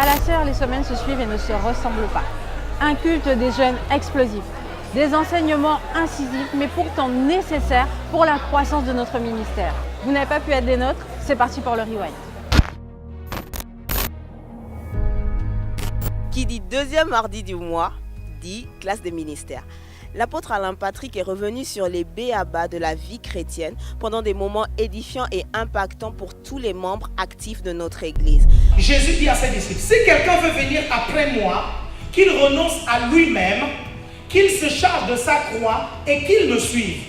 À la sœur, les semaines se suivent et ne se ressemblent pas. Un culte des jeunes explosif, des enseignements incisifs mais pourtant nécessaires pour la croissance de notre ministère. Vous n'avez pas pu être des nôtres? C'est parti pour le rewind. Qui dit deuxième mardi du mois, dit classe des ministères. L'apôtre Alain Patrick est revenu sur les b.a.-ba de la vie chrétienne pendant des moments édifiants et impactants pour tous les membres actifs de notre Église. Jésus dit à ses disciples, si quelqu'un veut venir après moi, qu'il renonce à lui-même, qu'il se charge de sa croix et qu'il me suive.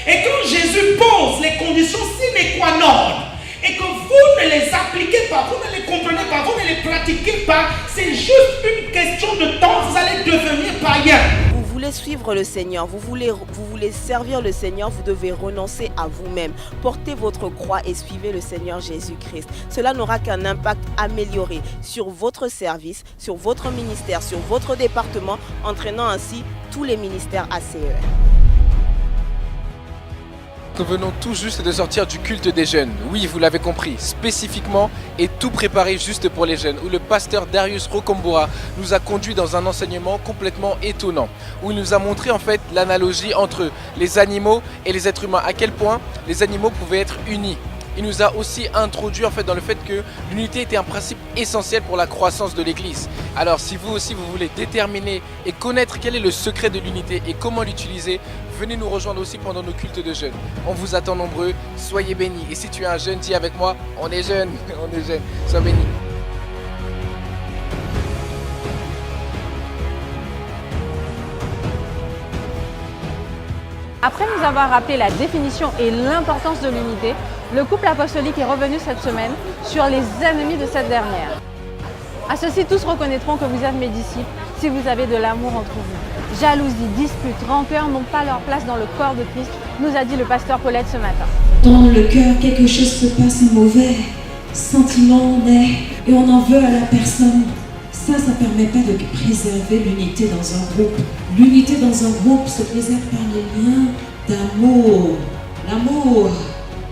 Et quand Jésus pose les conditions sine qua non, et que vous ne les appliquez pas, vous ne les comprenez pas, vous ne les pratiquez pas, c'est juste une question de temps, vous allez devenir païen. Vous voulez suivre le Seigneur, vous voulez servir le Seigneur, vous devez renoncer à vous-même. Portez votre croix et suivez le Seigneur Jésus-Christ. Cela n'aura qu'un impact amélioré sur votre service, sur votre ministère, sur votre département, entraînant ainsi tous les ministères ACE. Nous venons tout juste de sortir du culte des jeunes, oui vous l'avez compris, spécifiquement et tout préparé juste pour les jeunes, où le pasteur Darius Rokombora nous a conduit dans un enseignement complètement étonnant, où il nous a montré en fait l'analogie entre les animaux et les êtres humains, à quel point les animaux pouvaient être unis. Il nous a aussi introduit en fait dans le fait que l'unité était un principe essentiel pour la croissance de l'Église. Alors si vous aussi vous voulez déterminer et connaître quel est le secret de l'unité et comment l'utiliser, venez nous rejoindre aussi pendant nos cultes de jeunes. On vous attend nombreux, soyez bénis. Et si tu es un jeune, dis avec moi, on est jeune, on est jeune, sois béni. Après nous avoir rappelé la définition et l'importance de l'unité, le couple apostolique est revenu cette semaine sur les ennemis de cette dernière. À ceci, tous reconnaîtront que vous êtes mes disciples si vous avez de l'amour entre vous. Jalousie, dispute, rancœur n'ont pas leur place dans le corps de Christ, nous a dit le pasteur Paulette ce matin. Dans le cœur, quelque chose se passe mauvais, sentiment naît et on en veut à la personne. Ça ne permet pas de préserver l'unité dans un groupe. L'unité dans un groupe se préserve par les liens d'amour.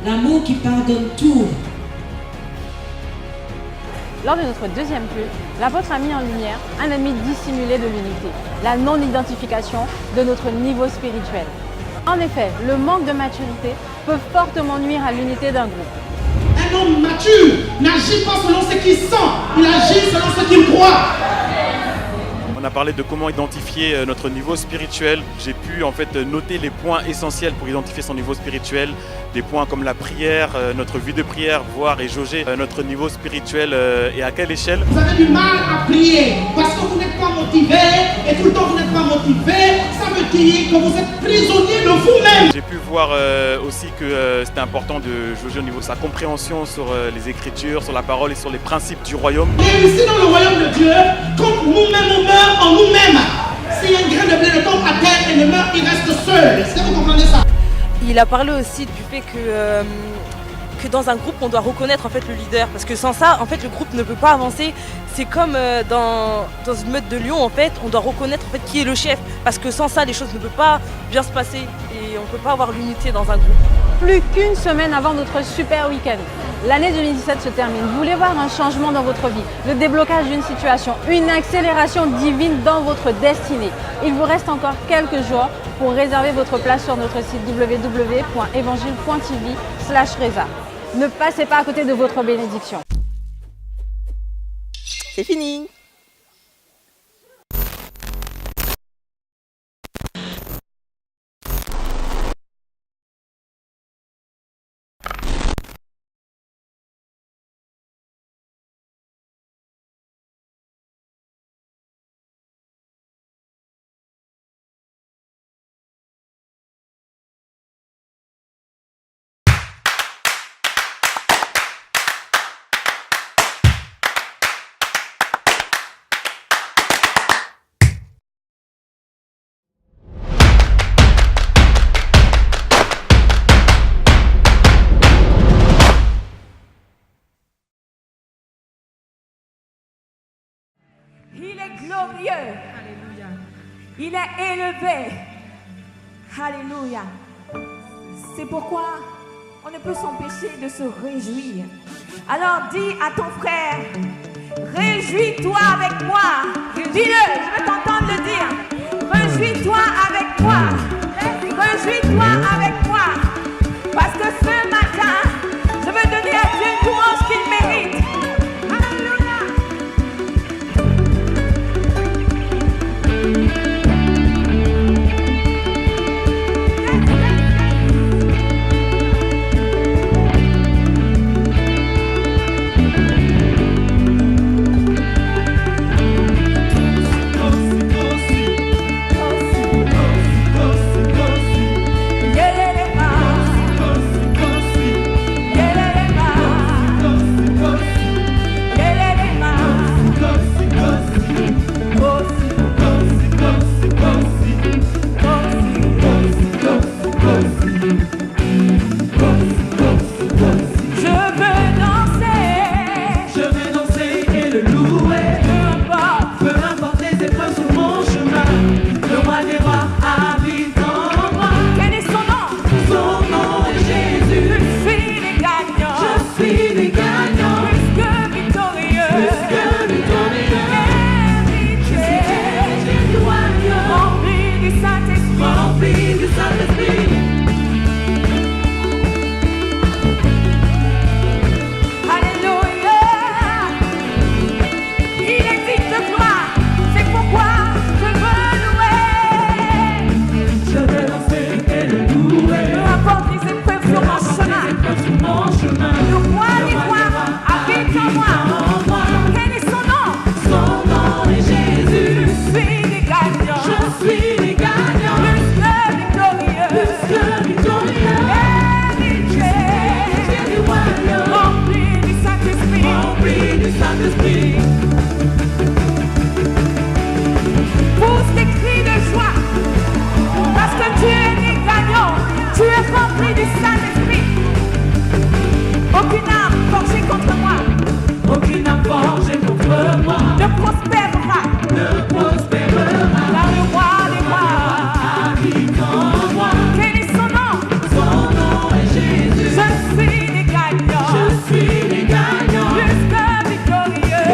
L'amour qui pardonne tout. Lors de notre deuxième culte, l'apôtre a mis en lumière un ennemi dissimulé de l'unité, la non-identification de notre niveau spirituel. En effet, le manque de maturité peut fortement nuire à l'unité d'un groupe. Un homme mature n'agit pas selon ce qu'il sent, il agit selon ce qu'il croit. On a parlé de comment identifier notre niveau spirituel. J'ai pu en fait noter les points essentiels pour identifier son niveau spirituel. Des points comme la prière, notre vie de prière, voir et jauger notre niveau spirituel et à quelle échelle. Vous avez du mal à prier parce que vous n'êtes pas motivé et tout le temps vous n'êtes pas motivé. Ça veut dire que vous êtes prisonnier de vous-même. J'ai pu voir aussi que c'était important de jauger au niveau de sa compréhension sur les Écritures, sur la parole et sur les principes du royaume. Et ici dans le royaume de Dieu, quand nous-mêmes on meurt en nous-mêmes, si un grain de blé ne tombe à terre et ne meurt, il reste seul. Est-ce que vous comprenez ça? Il a parlé aussi du fait que dans un groupe, on doit reconnaître en fait le leader. Parce que sans ça, en fait, le groupe ne peut pas avancer. C'est comme dans une meute de lions, en fait, on doit reconnaître en fait, qui est le chef. Parce que sans ça, les choses ne peuvent pas bien se passer. Et on ne peut pas avoir l'unité dans un groupe. Plus qu'une semaine avant notre super week-end, l'année 2017 se termine. Vous voulez voir un changement dans votre vie, le déblocage d'une situation, une accélération divine dans votre destinée. Il vous reste encore quelques jours pour réserver votre place sur notre site www.evangile.tv/reza. Ne passez pas à côté de votre bénédiction. C'est fini. Il est glorieux. Alléluia. Il est élevé. Alléluia. C'est pourquoi on ne peut s'empêcher de se réjouir. Alors dis à ton frère, Réjouis-toi avec moi. Dis-le, je veux t'entendre le dire. Réjouis-toi avec moi. Réjouis-toi avec moi. Parce que ce matin, je veux donner à Dieu une louange qu'il mérite. Alléluia. Pousse des cris de joie, parce que tu es né gagnant, tu es rempli du Saint-Esprit. Aucune âme forgée contre moi, aucune âme forgée contre moi, ne prospérera, car le roi des rois habite en moi. Quel est son nom? Son nom est Jésus. Je suis né gagnant, plus que victorieux,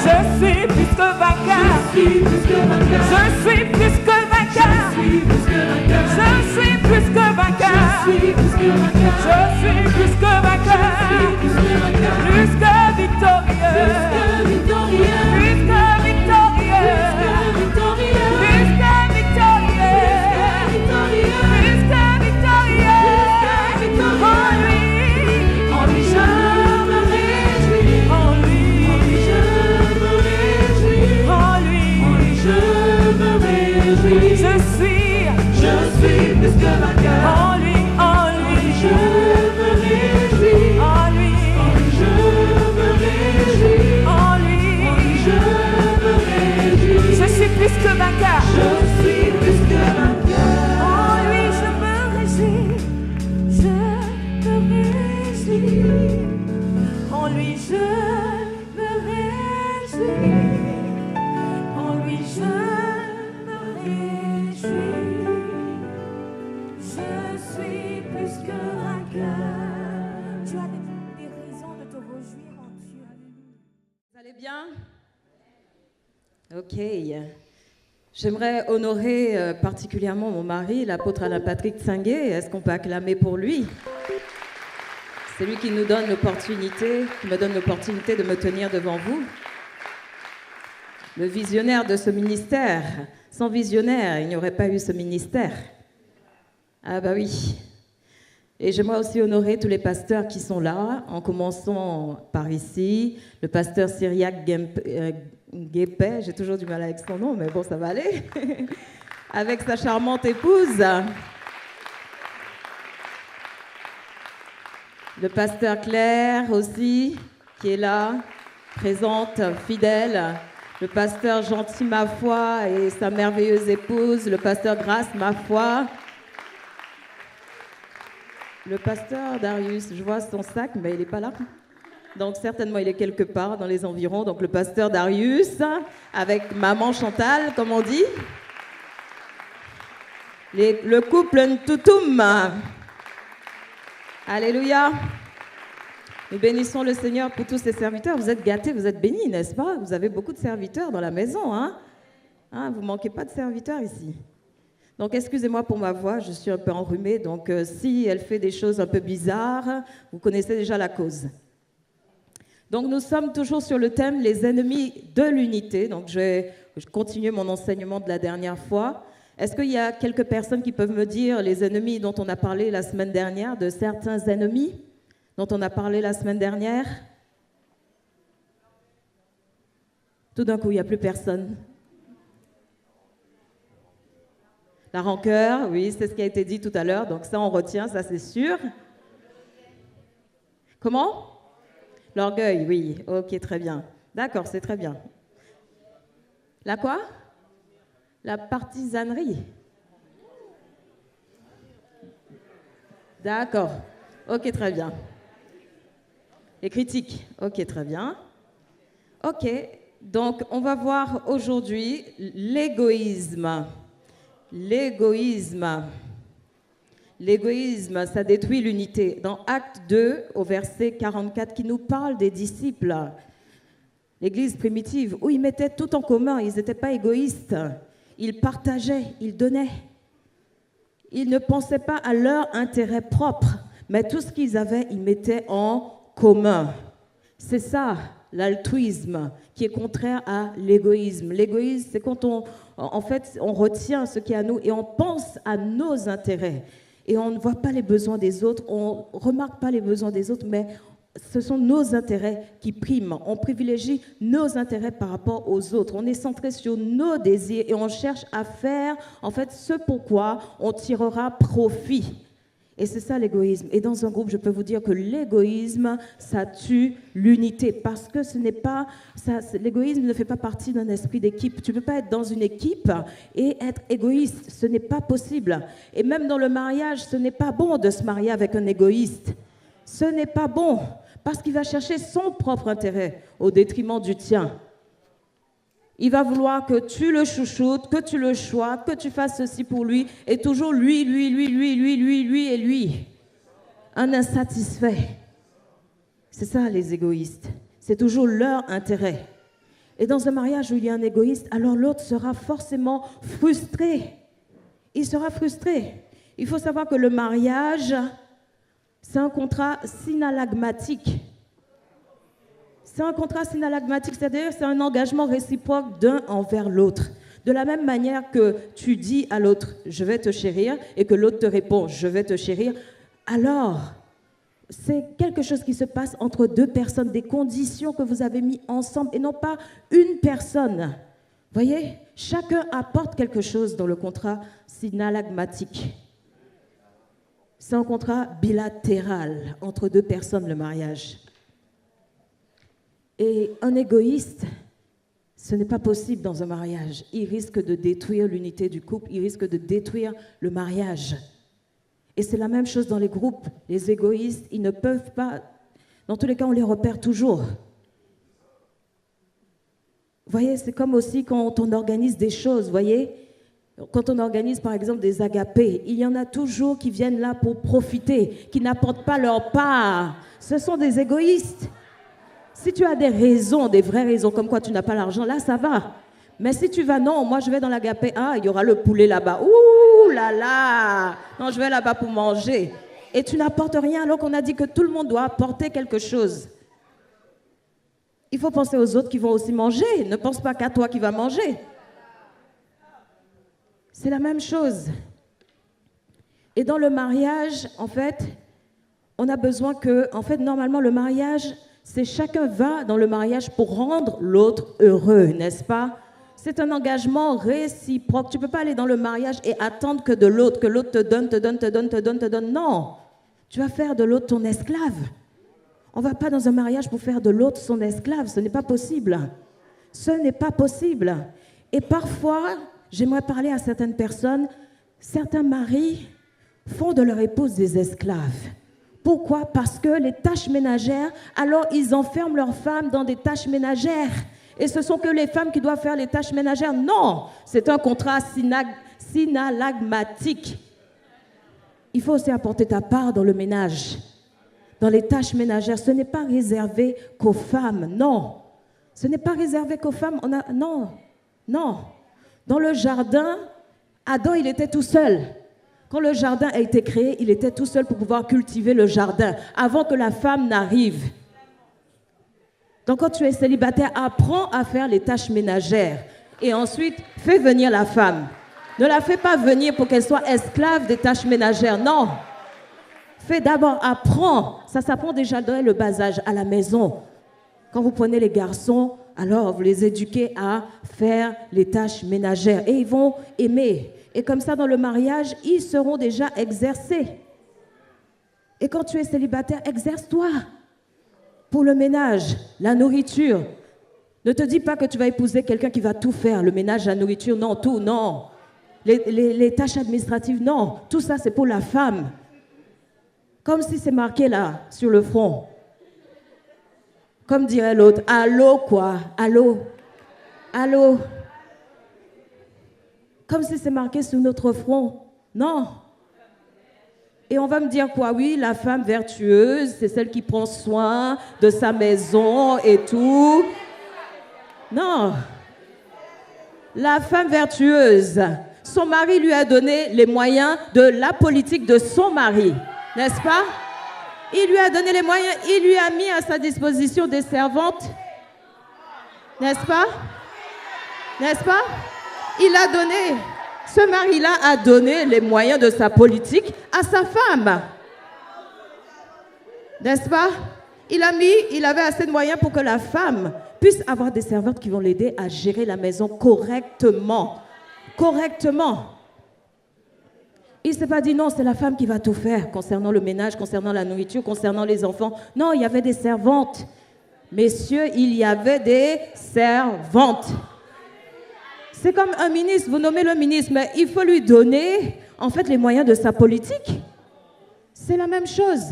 Je suis plus que vainqueur. Je suis plus que vainqueur. Je suis plus que vainqueur. Je suis plus que vainqueur. Je suis plus que vainqueur. Plus que victorieux. Plus que lui je me réjouis. En lui je me réjouis. Je suis plus que vainqueur. Tu as des raisons de te réjouir en Dieu. Vous allez bien? Ok. J'aimerais honorer particulièrement mon mari, l'apôtre Alain Patrick Tsingué. Est-ce qu'on peut acclamer pour lui? C'est lui qui nous donne l'opportunité, qui me donne l'opportunité de me tenir devant vous. Le visionnaire de ce ministère. Sans visionnaire, il n'y aurait pas eu ce ministère. Ah bah oui. Et j'aimerais aussi honorer tous les pasteurs qui sont là, en commençant par ici, le pasteur Cyriac Guépet, j'ai toujours du mal avec son nom, mais bon, ça va aller, avec sa charmante épouse. Le pasteur Claire aussi, qui est là, présente, fidèle. Le pasteur Gentil Mafoy et sa merveilleuse épouse, le pasteur Grâce Mafoy. Le pasteur Darius, je vois son sac, mais il n'est pas là. Donc certainement, il est quelque part dans les environs. Donc le pasteur Darius, avec maman Chantal, comme on dit. Le couple Ntoutoum. Alléluia. Nous bénissons le Seigneur pour tous ses serviteurs. Vous êtes gâtés, vous êtes bénis, n'est-ce pas? Vous avez beaucoup de serviteurs dans la maison, hein? Vous ne manquez pas de serviteurs ici. Donc, excusez-moi pour ma voix, je suis un peu enrhumée. Donc, si elle fait des choses un peu bizarres, vous connaissez déjà la cause. Donc, nous sommes toujours sur le thème « Les ennemis de l'unité ». Donc, je vais continuer mon enseignement de la dernière fois. Est-ce qu'il y a quelques personnes qui peuvent me dire les ennemis dont on a parlé la semaine dernière, de certains ennemis dont on a parlé la semaine dernière? Tout d'un coup, il n'y a plus personne. La rancœur, oui, c'est ce qui a été dit tout à l'heure, donc ça on retient, ça c'est sûr. Comment? L'orgueil, oui, ok, très bien. D'accord, c'est très bien. La quoi? La partisanerie. D'accord, ok, très bien. Les critiques, ok, très bien. Ok, donc on va voir aujourd'hui l'égoïsme. L'égoïsme. L'égoïsme, ça détruit l'unité. Dans Acte 2, au verset 44, qui nous parle des disciples, l'Église primitive, où ils mettaient tout en commun, ils n'étaient pas égoïstes. Ils partageaient, ils donnaient. Ils ne pensaient pas à leur intérêt propre, mais tout ce qu'ils avaient, ils mettaient en commun. C'est ça, l'altruisme, qui est contraire à l'égoïsme. L'égoïsme, c'est quand on retient ce qui est à nous et on pense à nos intérêts. Et on ne voit pas les besoins des autres, on ne remarque pas les besoins des autres, mais ce sont nos intérêts qui priment. On privilégie nos intérêts par rapport aux autres. On est centré sur nos désirs et on cherche à faire, en fait, ce pourquoi on tirera profit. Et c'est ça l'égoïsme. Et dans un groupe, je peux vous dire que l'égoïsme, ça tue l'unité. Parce que l'égoïsme ne fait pas partie d'un esprit d'équipe. Tu ne peux pas être dans une équipe et être égoïste. Ce n'est pas possible. Et même dans le mariage, ce n'est pas bon de se marier avec un égoïste. Ce n'est pas bon. Parce qu'il va chercher son propre intérêt au détriment du tien. Il va vouloir que tu le chouchoutes, que tu le choies, que tu fasses ceci pour lui, et toujours lui et lui. Un insatisfait. C'est ça les égoïstes. C'est toujours leur intérêt. Et dans un mariage où il y a un égoïste, alors l'autre sera forcément frustré. Il sera frustré. Il faut savoir que le mariage, c'est un contrat synalagmatique. C'est un contrat synalagmatique, c'est-à-dire c'est un engagement réciproque d'un envers l'autre. De la même manière que tu dis à l'autre « je vais te chérir » et que l'autre te répond « je vais te chérir », alors c'est quelque chose qui se passe entre deux personnes, des conditions que vous avez mis ensemble et non pas une personne. Voyez, chacun apporte quelque chose dans le contrat synalagmatique. C'est un contrat bilatéral entre deux personnes, le mariage. Et un égoïste, ce n'est pas possible dans un mariage. Il risque de détruire l'unité du couple, il risque de détruire le mariage. Et c'est la même chose dans les groupes. Les égoïstes, ils ne peuvent pas... Dans tous les cas, on les repère toujours. Vous voyez, c'est comme aussi quand on organise des choses, vous voyez. Quand on organise par exemple des agapés, il y en a toujours qui viennent là pour profiter, qui n'apportent pas leur part. Ce sont des égoïstes. Si tu as des raisons, des vraies raisons, comme quoi tu n'as pas l'argent, là ça va. Mais si tu vas, non, moi je vais dans l'agapé, ah, il y aura le poulet là-bas. Ouh là là, non, je vais là-bas pour manger. Et tu n'apportes rien alors qu'on a dit que tout le monde doit apporter quelque chose. Il faut penser aux autres qui vont aussi manger. Ne pense pas qu'à toi qui vas manger. C'est la même chose. Et dans le mariage, en fait, on a besoin que, en fait, normalement, le mariage, c'est chacun va dans le mariage pour rendre l'autre heureux, n'est-ce pas? C'est un engagement réciproque. Tu ne peux pas aller dans le mariage et attendre que de l'autre, que l'autre te donne, te donne, te donne, te donne, te donne. Non, tu vas faire de l'autre ton esclave. On ne va pas dans un mariage pour faire de l'autre son esclave. Ce n'est pas possible. Ce n'est pas possible. Et parfois, j'aimerais parler à certaines personnes, certains maris font de leur épouse des esclaves. Pourquoi? Parce que les tâches ménagères, alors ils enferment leurs femmes dans des tâches ménagères. Et ce sont que les femmes qui doivent faire les tâches ménagères. Non, c'est un contrat synalagmatique. Il faut aussi apporter ta part dans le ménage, dans les tâches ménagères. Ce n'est pas réservé qu'aux femmes, non. Ce n'est pas réservé qu'aux femmes. Non, non. Dans le jardin, Adam, il était tout seul. Quand le jardin a été créé, il était tout seul pour pouvoir cultiver le jardin, avant que la femme n'arrive. Donc quand tu es célibataire, apprends à faire les tâches ménagères. Et ensuite, fais venir la femme. Ne la fais pas venir pour qu'elle soit esclave des tâches ménagères, non. Fais d'abord, apprends. Ça s'apprend déjà dès le bas âge, à la maison. Quand vous prenez les garçons, alors vous les éduquez à faire les tâches ménagères. Et ils vont aimer. Et comme ça, dans le mariage, ils seront déjà exercés. Et quand tu es célibataire, exerce-toi pour le ménage, la nourriture. Ne te dis pas que tu vas épouser quelqu'un qui va tout faire, le ménage, la nourriture, non, tout, non. Les tâches administratives, non. Tout ça, c'est pour la femme. Comme si c'est marqué là, sur le front. Comme dirait l'autre, allô quoi, allô, allô. Comme si c'est marqué sur notre front. Non. Et on va me dire quoi? Oui, la femme vertueuse, c'est celle qui prend soin de sa maison et tout. Non. La femme vertueuse, son mari lui a donné les moyens de la politique de son mari, n'est-ce pas? Il lui a donné les moyens, il lui a mis à sa disposition des servantes, n'est-ce pas? N'est-ce pas? Il a donné, ce mari-là a donné les moyens de sa politique à sa femme. N'est-ce pas? Il avait assez de moyens pour que la femme puisse avoir des servantes qui vont l'aider à gérer la maison correctement. Correctement. Il ne s'est pas dit non, c'est la femme qui va tout faire concernant le ménage, concernant la nourriture, concernant les enfants. Non, il y avait des servantes. Messieurs, il y avait des servantes. C'est comme un ministre, vous nommez le ministre, mais il faut lui donner, en fait, les moyens de sa politique. C'est la même chose.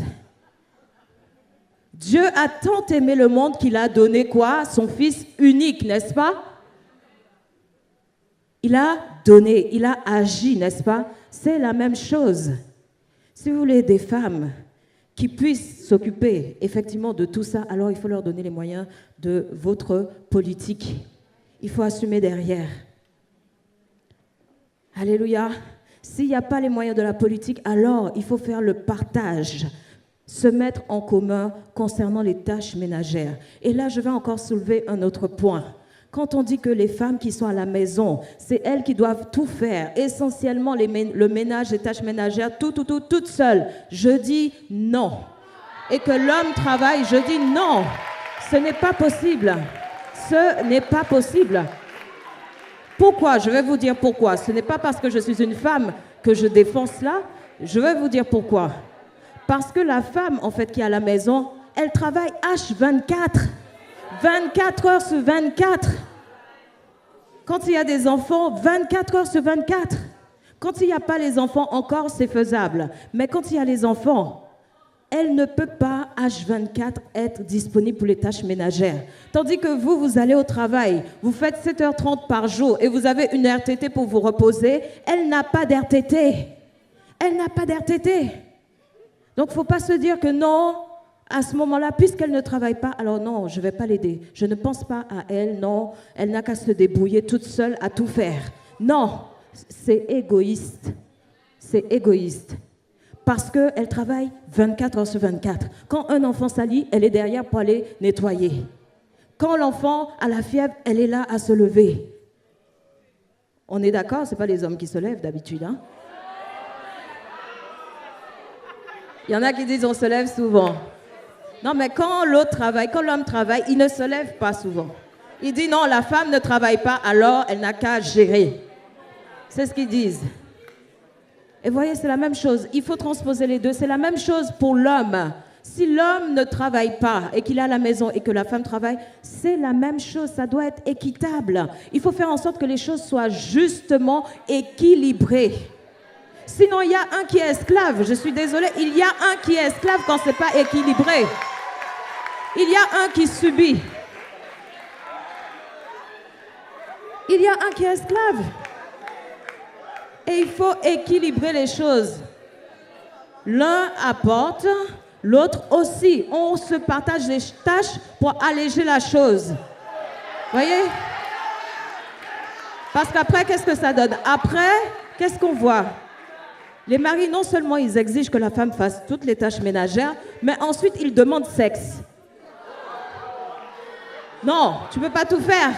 Dieu a tant aimé le monde qu'il a donné quoi? Son Fils unique, n'est-ce pas? Il a donné, il a agi, n'est-ce pas? C'est la même chose. Si vous voulez des femmes qui puissent s'occuper effectivement de tout ça, alors il faut leur donner les moyens de votre politique. Il faut assumer derrière. Alléluia. S'il n'y a pas les moyens de la politique, alors il faut faire le partage, se mettre en commun concernant les tâches ménagères. Et là, je vais encore soulever un autre point. Quand on dit que les femmes qui sont à la maison, c'est elles qui doivent tout faire, essentiellement le ménage, les tâches ménagères, toutes seules, je dis non. Et que l'homme travaille, je dis non. Ce n'est pas possible. Ce n'est pas possible. Pourquoi? Je vais vous dire pourquoi. Ce n'est pas parce que je suis une femme que je défends cela. Je vais vous dire pourquoi. Parce que la femme, en fait, qui est à la maison, elle travaille H24. 24 heures sur 24. Quand il y a des enfants, 24 heures sur 24. Quand il n'y a pas les enfants, encore, c'est faisable. Mais quand il y a les enfants, elle ne peut pas, H24, être disponible pour les tâches ménagères. Tandis que vous, vous allez au travail, vous faites 7h30 par jour et vous avez une RTT pour vous reposer, elle n'a pas d'RTT. Elle n'a pas d'RTT. Donc, il ne faut pas se dire que non, à ce moment-là, puisqu'elle ne travaille pas, alors non, je ne vais pas l'aider. Je ne pense pas à elle, non, elle n'a qu'à se débrouiller toute seule à tout faire. Non, c'est égoïste. C'est égoïste. Parce qu'elle travaille 24 heures sur 24. Quand un enfant salit, elle est derrière pour aller nettoyer. Quand l'enfant a la fièvre, elle est là à se lever. On est d'accord, ce n'est pas les hommes qui se lèvent d'habitude. Hein? Il y en a qui disent on se lève souvent. Non, mais quand l'autre travaille, quand l'homme travaille, il ne se lève pas souvent. Il dit non, la femme ne travaille pas, alors elle n'a qu'à gérer. C'est ce qu'ils disent. Et vous voyez, c'est la même chose. Il faut transposer les deux. C'est la même chose pour l'homme. Si l'homme ne travaille pas et qu'il est à la maison et que la femme travaille, c'est la même chose. Ça doit être équitable. Il faut faire en sorte que les choses soient justement équilibrées. Sinon, il y a un qui est esclave. Je suis désolée, il y a un qui est esclave quand ce n'est pas équilibré. Il y a un qui subit. Il y a un qui est esclave. Et il faut équilibrer les choses. L'un apporte, l'autre aussi. On se partage les tâches pour alléger la chose. Voyez? Parce qu'après, qu'est-ce que ça donne? Après, qu'est-ce qu'on voit? Les maris, non seulement ils exigent que la femme fasse toutes les tâches ménagères, mais ensuite ils demandent sexe. Non, tu ne peux pas tout faire.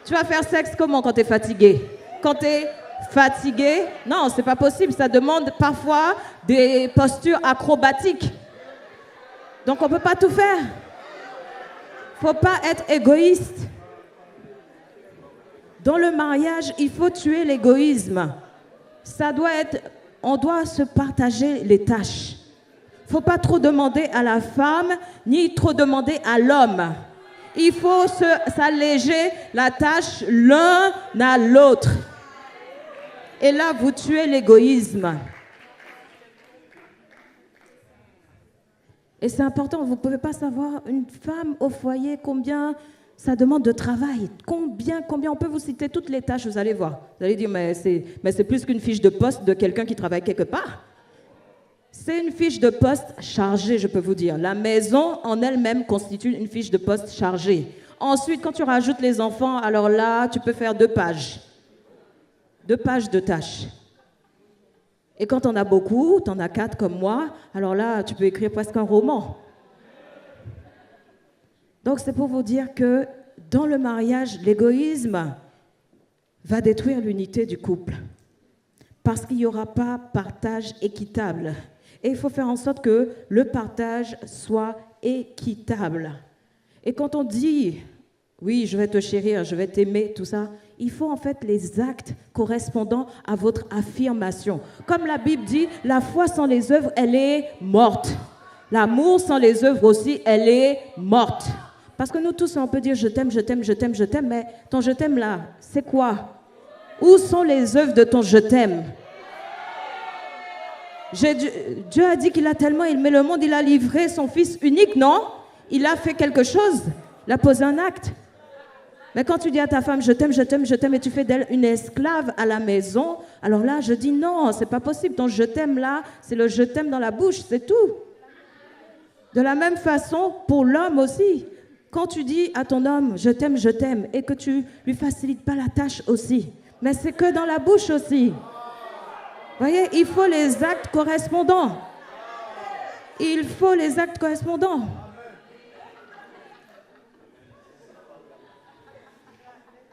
Tu vas faire sexe comment quand tu es fatigué? Quand tu es fatigué, non, c'est pas possible. Ça demande parfois des postures acrobatiques. Donc on ne peut pas tout faire. Il ne faut pas être égoïste. Dans le mariage, il faut tuer l'égoïsme. Ça doit être, on doit se partager les tâches. Il ne faut pas trop demander à la femme, ni trop demander à l'homme. Il faut s'alléger la tâche l'un à l'autre. Et là, vous tuez l'égoïsme. Et c'est important, vous ne pouvez pas savoir, une femme au foyer, combien ça demande de travail. Combien, on peut vous citer toutes les tâches, vous allez voir. Vous allez dire, mais c'est plus qu'une fiche de poste de quelqu'un qui travaille quelque part. C'est une fiche de poste chargée, je peux vous dire. La maison en elle-même constitue une fiche de poste chargée. Ensuite, quand tu rajoutes les enfants, alors là, tu peux faire 2 pages. 2 pages de tâches. Et quand on a beaucoup, tu en as 4 comme moi, alors là, tu peux écrire presque un roman. Donc, c'est pour vous dire que dans le mariage, l'égoïsme va détruire l'unité du couple. Parce qu'il n'y aura pas partage équitable. Et il faut faire en sorte que le partage soit équitable. Et quand on dit, oui, je vais te chérir, je vais t'aimer, tout ça, il faut en fait les actes correspondant à votre affirmation. Comme la Bible dit, la foi sans les œuvres, elle est morte. L'amour sans les œuvres aussi, elle est morte. Parce que nous tous, on peut dire je t'aime, je t'aime, je t'aime, je t'aime, mais ton je t'aime là, c'est quoi? Où sont les œuvres de ton je t'aime? Dieu a dit qu'il a tellement aimé le monde, il a livré son fils unique, non? Il a fait quelque chose, il a posé un acte. Mais quand tu dis à ta femme je t'aime, je t'aime, je t'aime, et tu fais d'elle une esclave à la maison, alors là je dis non, c'est pas possible. Ton je t'aime là, c'est le je t'aime dans la bouche, c'est tout. De la même façon pour l'homme aussi. Quand tu dis à ton homme je t'aime, et que tu lui facilites pas la tâche aussi, mais c'est que dans la bouche aussi. Vous voyez, il faut les actes correspondants. Il faut les actes correspondants.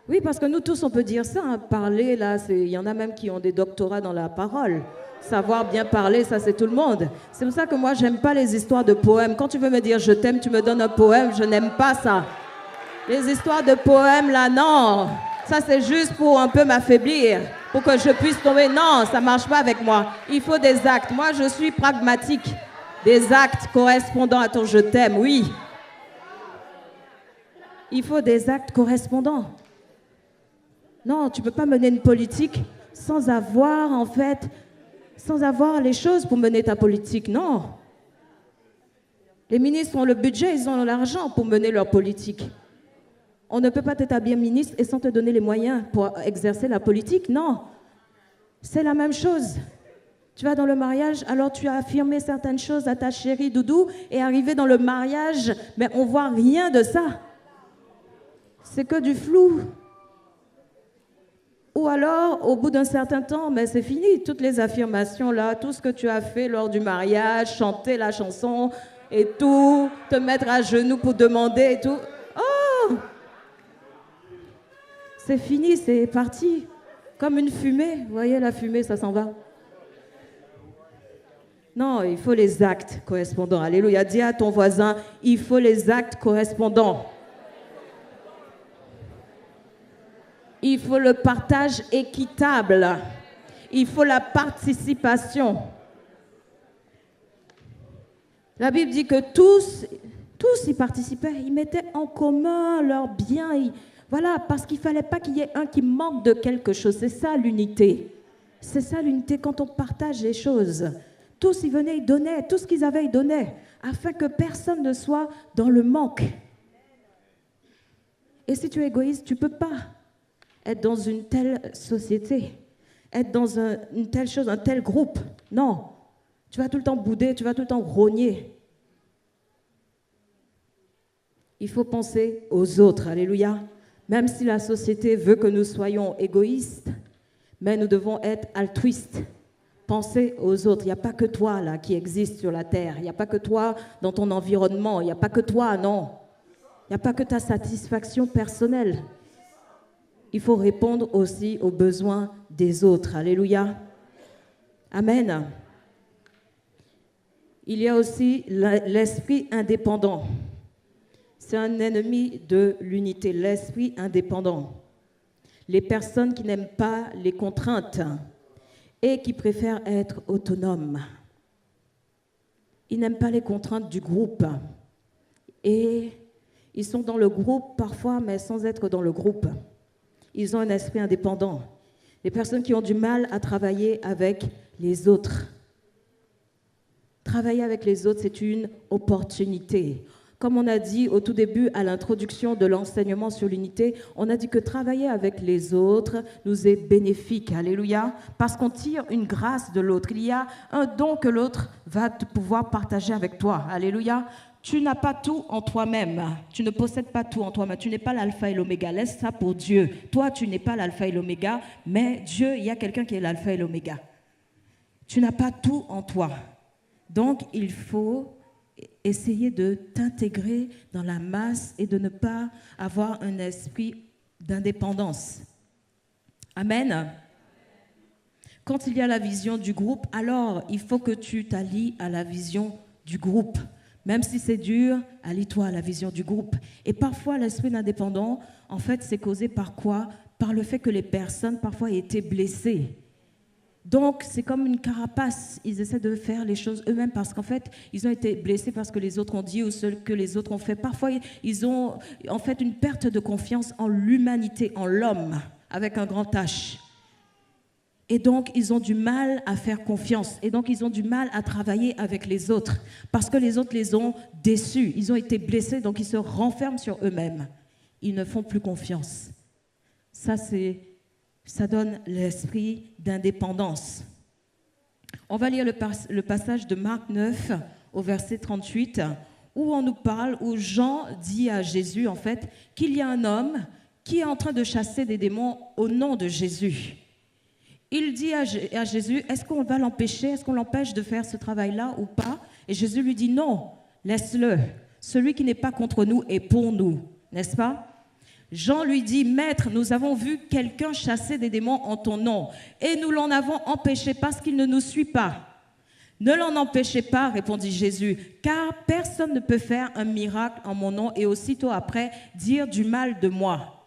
Oui, parce que nous tous, on peut dire ça, hein, parler, là, il y en a même qui ont des doctorats dans la parole. Savoir bien parler, ça, c'est tout le monde. C'est pour ça que moi, j'aime pas les histoires de poèmes. Quand tu veux me dire « je t'aime », tu me donnes un poème, je n'aime pas ça. Les histoires de poèmes, là, non. Ça, c'est juste pour un peu m'affaiblir, pour que je puisse tomber. Non, ça marche pas avec moi. Il faut des actes. Moi, je suis pragmatique. Des actes correspondant à ton « je t'aime », oui. Il faut des actes correspondants. Non, tu ne peux pas mener une politique sans avoir, en fait, sans avoir les choses pour mener ta politique. Non. Les ministres ont le budget, ils ont l'argent pour mener leur politique. On ne peut pas t'établir ministre et sans te donner les moyens pour exercer la politique. Non, c'est la même chose. Tu vas dans le mariage, alors tu as affirmé certaines choses à ta chérie Doudou et arrivé dans le mariage, mais on ne voit rien de ça. C'est que du flou. Ou alors, au bout d'un certain temps, mais c'est fini. Toutes les affirmations là, tout ce que tu as fait lors du mariage, chanter la chanson et tout, te mettre à genoux pour demander et tout. Oh! C'est fini, c'est parti. Comme une fumée. Vous voyez, la fumée, ça s'en va. Non, il faut les actes correspondants. Alléluia. Dis à ton voisin, il faut les actes correspondants. Il faut le partage équitable. Il faut la participation. La Bible dit que tous y participaient. Ils mettaient en commun leurs biens. Voilà, parce qu'il ne fallait pas qu'il y ait un qui manque de quelque chose. C'est ça l'unité. C'est ça l'unité quand on partage les choses. Tous y venaient, ils donnaient. Tout ce qu'ils avaient, ils donnaient. Afin que personne ne soit dans le manque. Et si tu es égoïste, tu ne peux pas être dans une telle société, être dans une telle chose, un tel groupe. Non. Tu vas tout le temps bouder, tu vas tout le temps rogner. Il faut penser aux autres. Alléluia. Même si la société veut que nous soyons égoïstes, mais nous devons être altruistes. Penser aux autres. Il n'y a pas que toi là qui existe sur la terre. Il n'y a pas que toi dans ton environnement. Il n'y a pas que toi, non. Il n'y a pas que ta satisfaction personnelle. Il faut répondre aussi aux besoins des autres. Alléluia. Amen. Il y a aussi l'esprit indépendant. C'est un ennemi de l'unité, l'esprit indépendant. Les personnes qui n'aiment pas les contraintes et qui préfèrent être autonomes. Ils n'aiment pas les contraintes du groupe. Et ils sont dans le groupe parfois, mais sans être dans le groupe. Ils ont un esprit indépendant. Les personnes qui ont du mal à travailler avec les autres. Travailler avec les autres, c'est une opportunité. Comme on a dit au tout début, à l'introduction de l'enseignement sur l'unité, on a dit que travailler avec les autres nous est bénéfique. Alléluia. Parce qu'on tire une grâce de l'autre. Il y a un don que l'autre va pouvoir partager avec toi. Alléluia. Tu n'as pas tout en toi-même. Tu ne possèdes pas tout en toi-même. Tu n'es pas l'alpha et l'oméga. Laisse ça pour Dieu. Toi, tu n'es pas l'alpha et l'oméga, mais Dieu, il y a quelqu'un qui est l'alpha et l'oméga. Tu n'as pas tout en toi. Donc, il faut essayer de t'intégrer dans la masse et de ne pas avoir un esprit d'indépendance. Amen. Quand il y a la vision du groupe, alors il faut que tu t'allies à la vision du groupe. Même si c'est dur, allie-toi à la vision du groupe. Et parfois, l'esprit d'indépendant, en fait, c'est causé par quoi? Par le fait que les personnes, parfois, aient été blessées. Donc, c'est comme une carapace. Ils essaient de faire les choses eux-mêmes parce qu'en fait, ils ont été blessés parce que les autres ont dit ou ce que les autres ont fait. Parfois, ils ont en fait une perte de confiance en l'humanité, en l'homme, avec un grand H. Et donc, ils ont du mal à faire confiance. Et donc, ils ont du mal à travailler avec les autres parce que les autres les ont déçus. Ils ont été blessés, donc ils se renferment sur eux-mêmes. Ils ne font plus confiance. Ça donne l'esprit d'indépendance. On va lire le passage de Marc 9 au verset 38 où on nous parle, où Jean dit à Jésus en fait qu'il y a un homme qui est en train de chasser des démons au nom de Jésus. Il dit à Jésus, est-ce qu'on va l'empêcher, est-ce qu'on l'empêche de faire ce travail-là ou pas? Et Jésus lui dit non, laisse-le. Celui qui n'est pas contre nous est pour nous, n'est-ce pas? Jean lui dit, Maître, nous avons vu quelqu'un chasser des démons en ton nom et nous l'en avons empêché parce qu'il ne nous suit pas. Ne l'en empêchez pas, répondit Jésus, car personne ne peut faire un miracle en mon nom et aussitôt après dire du mal de moi.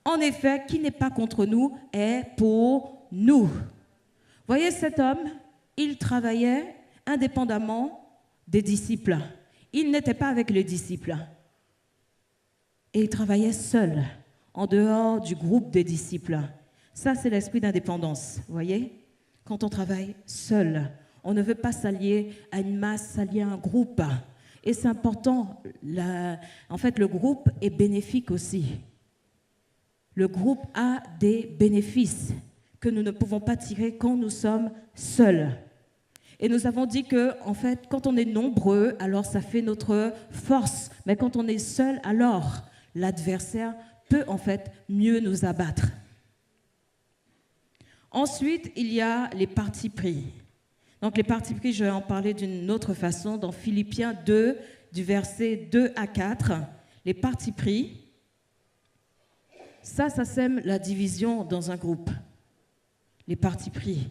En effet, qui n'est pas contre nous est pour nous. Voyez cet homme, il travaillait indépendamment des disciples. Il n'était pas avec les disciples. Et il travaillait seul, en dehors du groupe des disciples. Ça, c'est l'esprit d'indépendance, vous voyez? Quand on travaille seul, on ne veut pas s'allier à une masse, s'allier à un groupe. Et c'est important, en fait, le groupe est bénéfique aussi. Le groupe a des bénéfices que nous ne pouvons pas tirer quand nous sommes seuls. Et nous avons dit que, en fait, quand on est nombreux, alors ça fait notre force. Mais quand on est seul, alors l'adversaire peut, en fait, mieux nous abattre. Ensuite, il y a les partis pris. Donc, les partis pris, je vais en parler d'une autre façon. Dans Philippiens 2, du verset 2 à 4, les partis pris, ça sème la division dans un groupe. Les partis pris.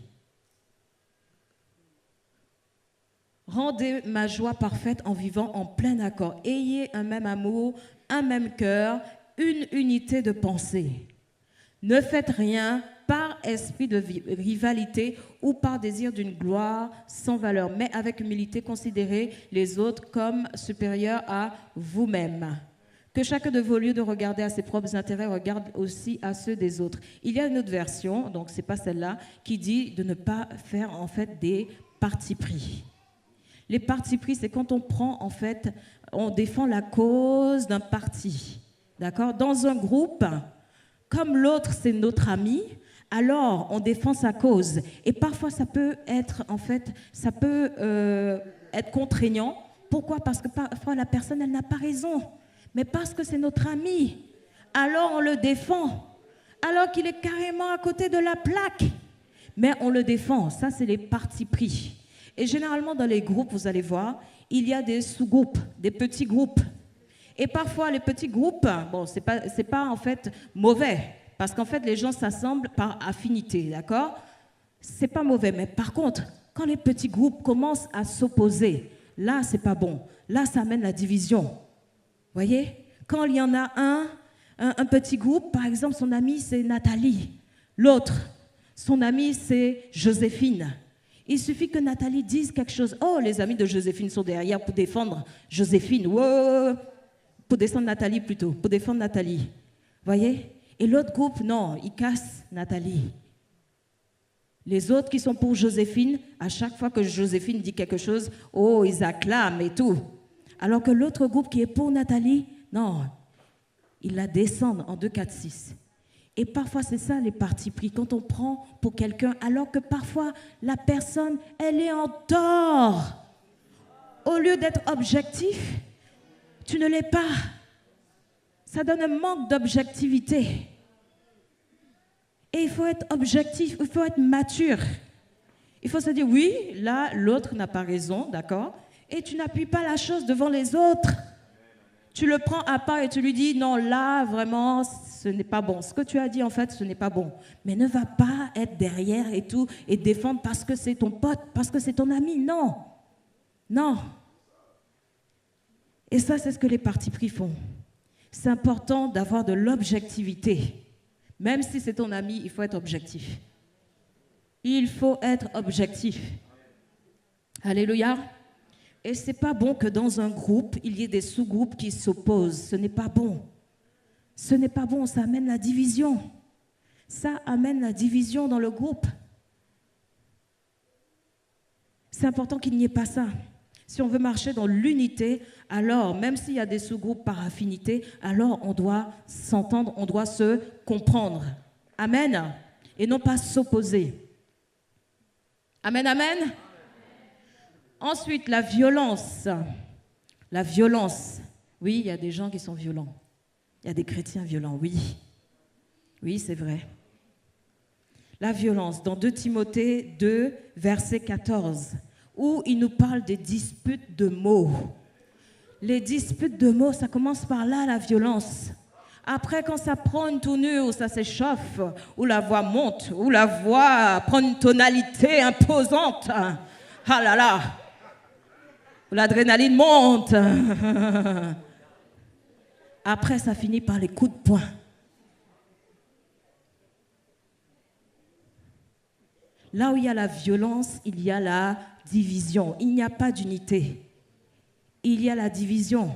Rendez ma joie parfaite en vivant en plein accord. Ayez un même amour, un même cœur, une unité de pensée. Ne faites rien par esprit de rivalité ou par désir d'une gloire sans valeur, mais avec humilité considérez les autres comme supérieurs à vous-même. Que chacun de vos lieux de regarder à ses propres intérêts regarde aussi à ceux des autres. Il y a une autre version, donc c'est pas celle-là, qui dit de ne pas faire en fait des partis pris. Les partis pris, c'est quand on prend en fait, on défend la cause d'un parti, d'accord? Dans un groupe, comme l'autre c'est notre ami, alors on défend sa cause. Et parfois ça peut être en fait, ça peut être contraignant. Pourquoi? Parce que parfois la personne elle n'a pas raison. Mais parce que c'est notre ami, alors on le défend, alors qu'il est carrément à côté de la plaque. Mais on le défend, ça c'est les partis pris. Et généralement dans les groupes, vous allez voir, il y a des sous-groupes, des petits groupes. Et parfois les petits groupes, bon, c'est pas en fait mauvais, parce qu'en fait les gens s'assemblent par affinité, d'accord? C'est pas mauvais, mais par contre, quand les petits groupes commencent à s'opposer, là c'est pas bon, là ça amène la division. Voyez, quand il y en a un petit groupe, par exemple, son ami c'est Nathalie, l'autre, son ami c'est Joséphine. Il suffit que Nathalie dise quelque chose. Oh, les amis de Joséphine sont derrière pour défendre Joséphine. Wow, pour défendre Nathalie plutôt, pour défendre Nathalie. Voyez? Et l'autre groupe, non, il casse Nathalie. Les autres qui sont pour Joséphine, à chaque fois que Joséphine dit quelque chose, oh, ils acclament et tout. Alors que l'autre groupe qui est pour Nathalie, non, ils la descendent en 2, 4, 6. Et parfois, c'est ça les partis pris. Quand on prend pour quelqu'un, alors que parfois, la personne, elle est en tort. Au lieu d'être objectif, tu ne l'es pas. Ça donne un manque d'objectivité. Et il faut être objectif, il faut être mature. Il faut se dire, oui, là, l'autre n'a pas raison, d'accord? Et tu n'appuies pas la chose devant les autres. Tu le prends à part et tu lui dis, non, là, vraiment, ce n'est pas bon. Ce que tu as dit, en fait, ce n'est pas bon. Mais ne va pas être derrière et tout, et défendre parce que c'est ton pote, parce que c'est ton ami. Non. Non. Et ça, c'est ce que les partis pris font. C'est important d'avoir de l'objectivité. Même si c'est ton ami, il faut être objectif. Il faut être objectif. Alléluia. Et ce n'est pas bon que dans un groupe, il y ait des sous-groupes qui s'opposent. Ce n'est pas bon. Ce n'est pas bon, ça amène la division. Ça amène la division dans le groupe. C'est important qu'il n'y ait pas ça. Si on veut marcher dans l'unité, alors, même s'il y a des sous-groupes par affinité, alors on doit s'entendre, on doit se comprendre. Amen. Et non pas s'opposer. Amen, amen. Ensuite, la violence. La violence. Oui, il y a des gens qui sont violents. Il y a des chrétiens violents, oui. Oui, c'est vrai. La violence, dans 2 Timothée 2, verset 14, où il nous parle des disputes de mots. Les disputes de mots, ça commence par là, la violence. Après, quand ça prend une tournure, où ça s'échauffe, où la voix monte, où la voix prend une tonalité imposante, ah là là, où l'adrénaline monte. Après, ça finit par les coups de poing. Là où il y a la violence, il y a la division. Il n'y a pas d'unité. Il y a la division.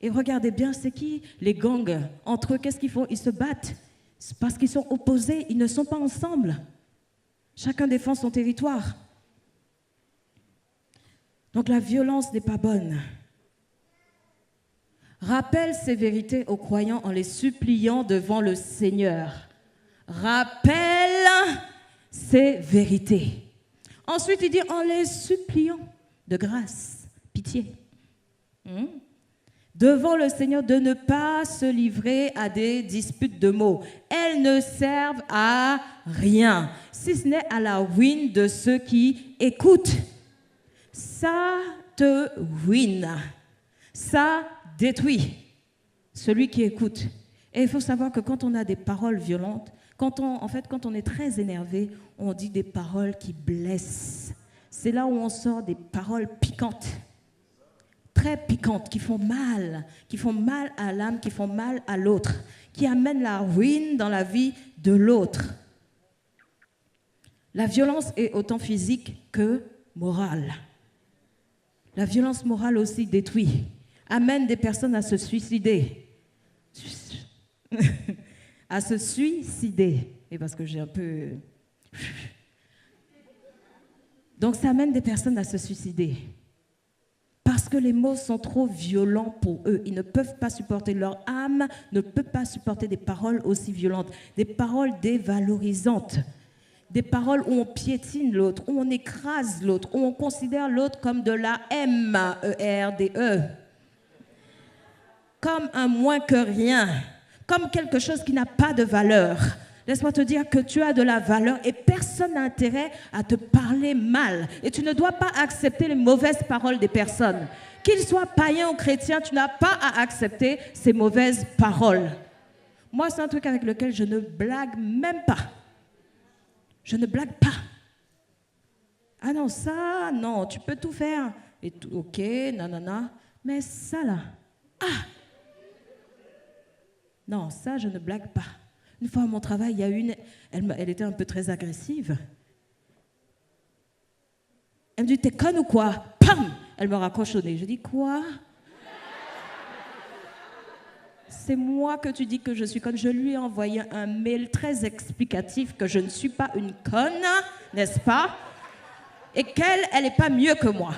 Et regardez bien, c'est qui les gangs? Entre eux, qu'est-ce qu'ils font? Ils se battent. C'est parce qu'ils sont opposés, ils ne sont pas ensemble. Chacun défend son territoire. Donc la violence n'est pas bonne. Rappelle ces vérités aux croyants en les suppliant devant le Seigneur. Rappelle ces vérités. Ensuite, il dit en les suppliant de grâce, pitié. Devant le Seigneur, de ne pas se livrer à des disputes de mots. Elles ne servent à rien, si ce n'est à la ruine de ceux qui écoutent. Ça te ruine, ça détruit celui qui écoute. Et il faut savoir que quand on a des paroles violentes, quand on est très énervé, on dit des paroles qui blessent. C'est là où on sort des paroles piquantes. Très piquantes, qui font mal à l'âme, qui font mal à l'autre, qui amènent la ruine dans la vie de l'autre. La violence est autant physique que morale. La violence morale aussi détruit, amène des personnes à se suicider. À se suicider. Et parce que j'ai un peu... Donc ça amène des personnes à se suicider. Parce que les mots sont trop violents pour eux. Ils ne peuvent pas supporter, leur âme ne peut pas supporter des paroles aussi violentes, des paroles dévalorisantes, des paroles où on piétine l'autre, où on écrase l'autre, où on considère l'autre comme de la M-E-R-D-E, comme un moins que rien, comme quelque chose qui n'a pas de valeur. Laisse-moi te dire que tu as de la valeur et personne n'a intérêt à te parler mal. Et tu ne dois pas accepter les mauvaises paroles des personnes. Qu'ils soient païens ou chrétiens, tu n'as pas à accepter ces mauvaises paroles. Moi, c'est un truc avec lequel je ne blague même pas. Je ne blague pas. Ah non, ça, non, tu peux tout faire. Et tout, ok, nanana. Mais ça là, non, ça, je ne blague pas. Une fois à mon travail, il y a une, elle était un peu très agressive. Elle me dit, t'es conne ou quoi? Pam! Elle me raccroche au nez. Je dis, quoi? C'est moi que tu dis que je suis conne. Je lui ai envoyé un mail très explicatif que je ne suis pas une conne, n'est-ce pas? Et qu'elle, elle n'est pas mieux que moi.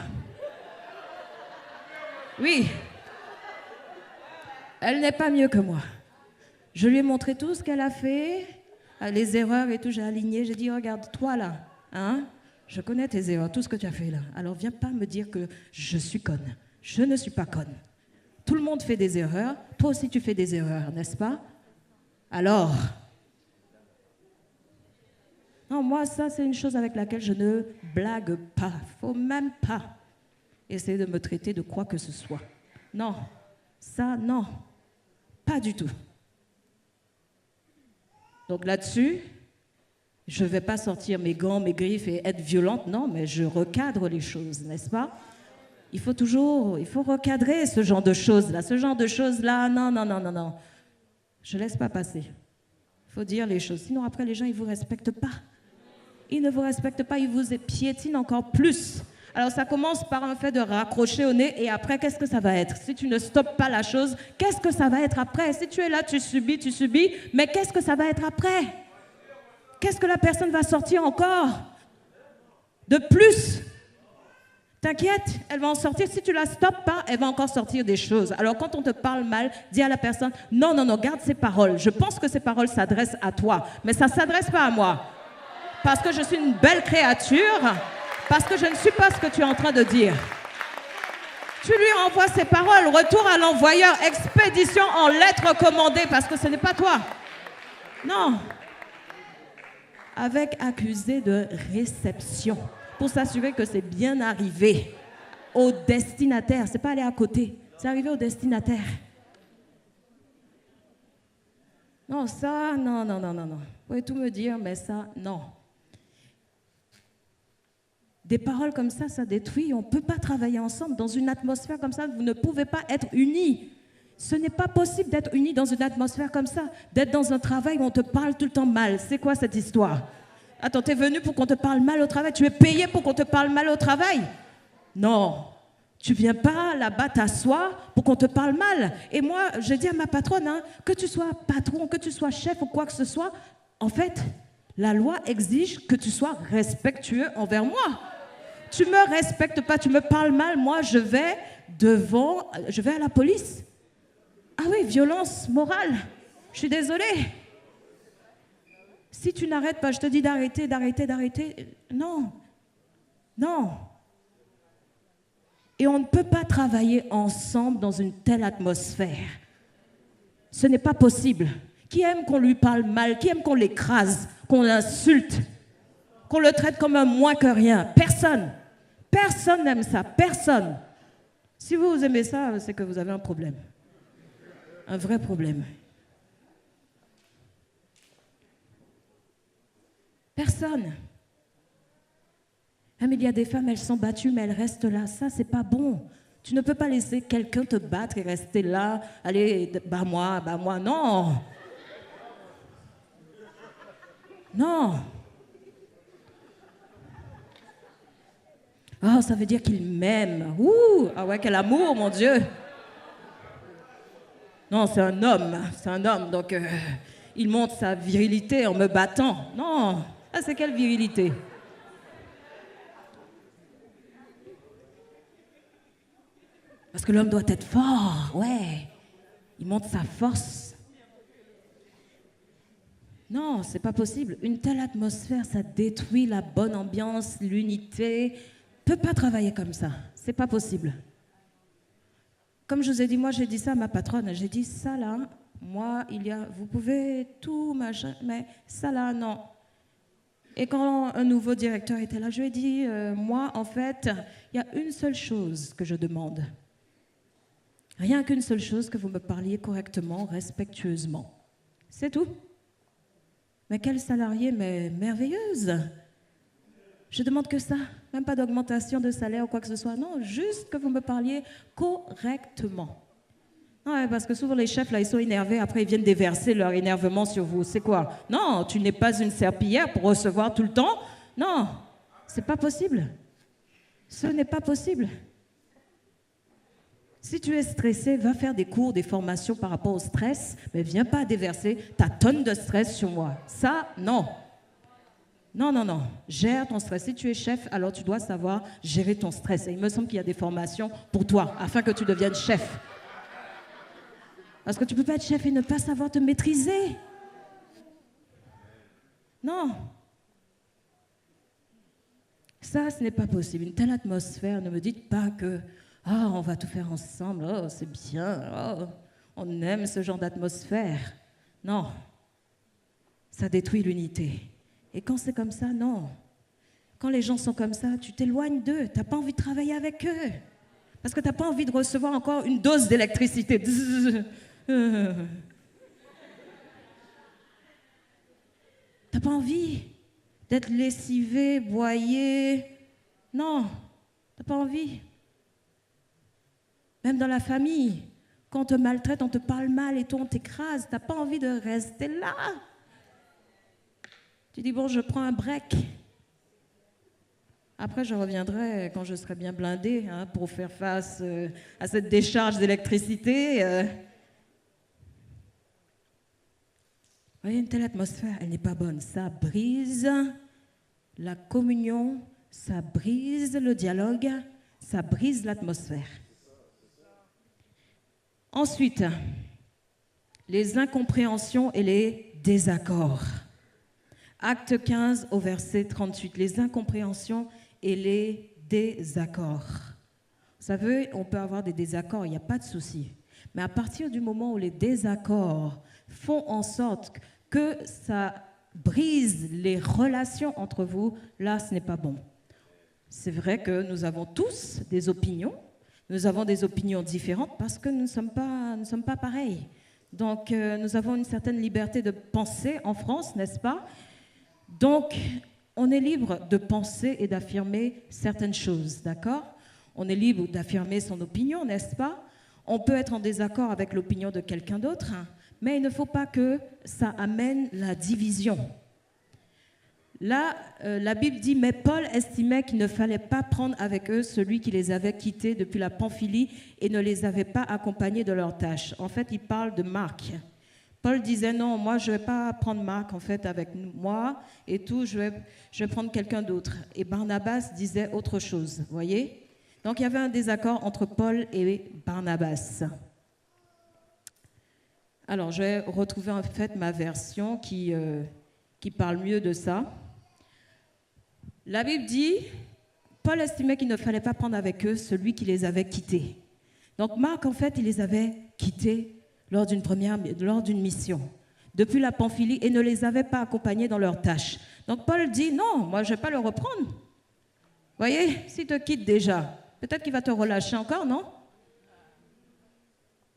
Oui. Elle n'est pas mieux que moi. Je lui ai montré tout ce qu'elle a fait, les erreurs et tout, j'ai aligné. J'ai dit, regarde, toi là, hein, je connais tes erreurs, tout ce que tu as fait là. Alors viens pas me dire que je suis conne. Je ne suis pas conne. Tout le monde fait des erreurs. Toi aussi tu fais des erreurs, n'est-ce pas? Alors, non, moi ça c'est une chose avec laquelle je ne blague pas. Faut même pas essayer de me traiter de quoi que ce soit. Non, ça non, pas du tout. Donc là-dessus, je ne vais pas sortir mes gants, mes griffes et être violente, non, mais je recadre les choses, n'est-ce pas? Il faut recadrer ce genre de choses-là. Ce genre de choses-là, non. Je ne laisse pas passer. Il faut dire les choses. Sinon, après, les gens, ils ne vous respectent pas. Ils ne vous respectent pas, ils vous piétinent encore plus. Alors, ça commence par un fait de raccrocher au nez et après, qu'est-ce que ça va être? Si tu ne stoppes pas la chose, qu'est-ce que ça va être après? Si tu es là, tu subis, mais qu'est-ce que ça va être après? Qu'est-ce que la personne va sortir encore de plus? T'inquiète, elle va en sortir. Si tu la stoppes pas, elle va encore sortir des choses. Alors, quand on te parle mal, dis à la personne, non, garde ces paroles. Je pense que ces paroles s'adressent à toi, mais ça ne s'adresse pas à moi. Parce que je suis une belle créature. Parce que je ne suis pas ce que tu es en train de dire. Tu lui envoies ces paroles, retour à l'envoyeur, expédition en lettres commandées, parce que ce n'est pas toi. Non. Avec accusé de réception, pour s'assurer que c'est bien arrivé au destinataire. C'est pas aller à côté, c'est arrivé au destinataire. Non, ça, non. Vous pouvez tout me dire, mais ça, non. Des paroles comme ça détruit. On ne peut pas travailler ensemble dans une atmosphère comme ça. Vous ne pouvez pas être unis. Ce n'est pas possible d'être unis dans une atmosphère comme ça. D'être dans un travail où on te parle tout le temps mal. C'est quoi cette histoire? Attends, tu es venu pour qu'on te parle mal au travail? Tu es payé pour qu'on te parle mal au travail? Non. Tu ne viens pas là-bas t'asseoir pour qu'on te parle mal. Et moi, je dis à ma patronne, hein, que tu sois patron, que tu sois chef ou quoi que ce soit, en fait, la loi exige que tu sois respectueux envers moi. Tu ne me respectes pas, tu me parles mal, moi je vais à la police. Ah oui, violence morale. Je suis désolée. Si tu n'arrêtes pas, je te dis d'arrêter. Non. Non. Et on ne peut pas travailler ensemble dans une telle atmosphère. Ce n'est pas possible. Qui aime qu'on lui parle mal? Qui aime qu'on l'écrase, qu'on l'insulte, qu'on le traite comme un moins que rien? Personne. Personne n'aime ça. Personne. Si vous aimez ça, c'est que vous avez un problème. Un vrai problème. Personne. Ah, mais il y a des femmes, elles sont battues, mais elles restent là. Ça, c'est pas bon. Tu ne peux pas laisser quelqu'un te battre et rester là. Allez, bats-moi. Non. Non. Oh, ça veut dire qu'il m'aime. Ouh, ah ouais, quel amour, mon Dieu. Non, c'est un homme, donc il montre sa virilité en me battant. Non, ah, c'est quelle virilité? Parce que l'homme doit être fort, ouais. Il montre sa force. Non, c'est pas possible. Une telle atmosphère, ça détruit la bonne ambiance, l'unité. On ne peut pas travailler comme ça. C'est pas possible. Comme je vous ai dit, moi j'ai dit ça à ma patronne. J'ai dit ça là, moi vous pouvez tout machin, mais ça là non. Et quand un nouveau directeur était là, je lui ai dit, moi en fait, il y a une seule chose que je demande. Rien qu'une seule chose, que vous me parliez correctement, respectueusement. C'est tout. Mais quelle salariée, mais merveilleuse. Je demande que ça, même pas d'augmentation de salaire ou quoi que ce soit. Non, juste que vous me parliez correctement. Ouais, parce que souvent les chefs, là, ils sont énervés, après ils viennent déverser leur énervement sur vous. C'est quoi? Non, tu n'es pas une serpillière pour recevoir tout le temps. Non, c'est pas possible. Ce n'est pas possible. Si tu es stressé, va faire des cours, des formations par rapport au stress, mais viens pas déverser ta tonne de stress sur moi. Ça, non. Non. Gère ton stress. Si tu es chef, alors tu dois savoir gérer ton stress. Et il me semble qu'il y a des formations pour toi, afin que tu deviennes chef. Parce que tu ne peux pas être chef et ne pas savoir te maîtriser. Non. Ça, ce n'est pas possible. Une telle atmosphère, ne me dites pas que on va tout faire ensemble, c'est bien, on aime ce genre d'atmosphère. Non. Ça détruit l'unité. Et quand c'est comme ça, non. Quand les gens sont comme ça, tu t'éloignes d'eux. Tu n'as pas envie de travailler avec eux. Parce que tu n'as pas envie de recevoir encore une dose d'électricité. Tu n'as pas envie d'être lessivé, broyé. Non, tu n'as pas envie. Même dans la famille, quand on te maltraite, on te parle mal et toi on t'écrase. Tu n'as pas envie de rester là. Tu dis, bon, je prends un break. Après, je reviendrai quand je serai bien blindée pour faire face à cette décharge d'électricité. Vous voyez, une telle atmosphère, elle n'est pas bonne. Ça brise la communion, ça brise le dialogue, ça brise l'atmosphère. Ensuite, les incompréhensions et les désaccords. Acte 15 au verset 38, les incompréhensions et les désaccords. Vous savez, on peut avoir des désaccords, il n'y a pas de souci. Mais à partir du moment où les désaccords font en sorte que ça brise les relations entre vous, là, ce n'est pas bon. C'est vrai que nous avons tous des opinions. Nous avons des opinions différentes parce que nous ne sommes pas pareils. Donc, nous avons une certaine liberté de penser en France, n'est-ce pas? Donc, on est libre de penser et d'affirmer certaines choses, d'accord? On est libre d'affirmer son opinion, n'est-ce pas? On peut être en désaccord avec l'opinion de quelqu'un d'autre, mais il ne faut pas que ça amène la division. Là, la Bible dit, mais Paul estimait qu'il ne fallait pas prendre avec eux celui qui les avait quittés depuis la Pamphylie et ne les avait pas accompagnés de leurs tâches. En fait, il parle de Marc. Paul disait, non, moi, je ne vais pas prendre Marc, en fait, avec moi et tout, je vais prendre quelqu'un d'autre. Et Barnabas disait autre chose, vous voyez? Donc, il y avait un désaccord entre Paul et Barnabas. Alors, je vais retrouver en fait ma version qui parle mieux de ça. La Bible dit, Paul estimait qu'il ne fallait pas prendre avec eux celui qui les avait quittés. Donc Marc, en fait, il les avait quittés lors d'une mission, depuis la Pamphylie, et ne les avait pas accompagnés dans leurs tâches. Donc Paul dit, non, moi je ne vais pas le reprendre. Vous voyez, s'il te quitte déjà, peut-être qu'il va te relâcher encore, non?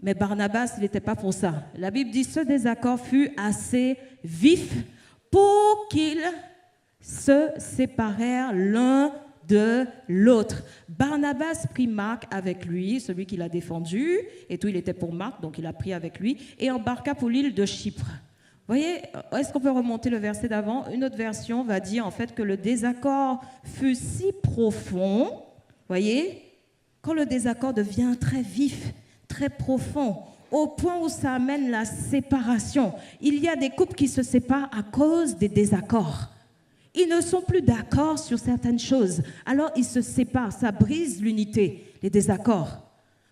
Mais Barnabas, il n'était pas pour ça. La Bible dit, ce désaccord fut assez vif pour qu'ils se séparèrent l'un de l'autre. Barnabas prit Marc avec lui, celui qu'il a défendu, et tout, il était pour Marc, donc il a pris avec lui, et embarqua pour l'île de Chypre. Vous voyez, est-ce qu'on peut remonter le verset d'avant? Une autre version va dire en fait que le désaccord fut si profond, vous voyez, quand le désaccord devient très vif, très profond, au point où ça amène la séparation. Il y a des couples qui se séparent à cause des désaccords. Ils ne sont plus d'accord sur certaines choses. Alors ils se séparent, ça brise l'unité, les désaccords.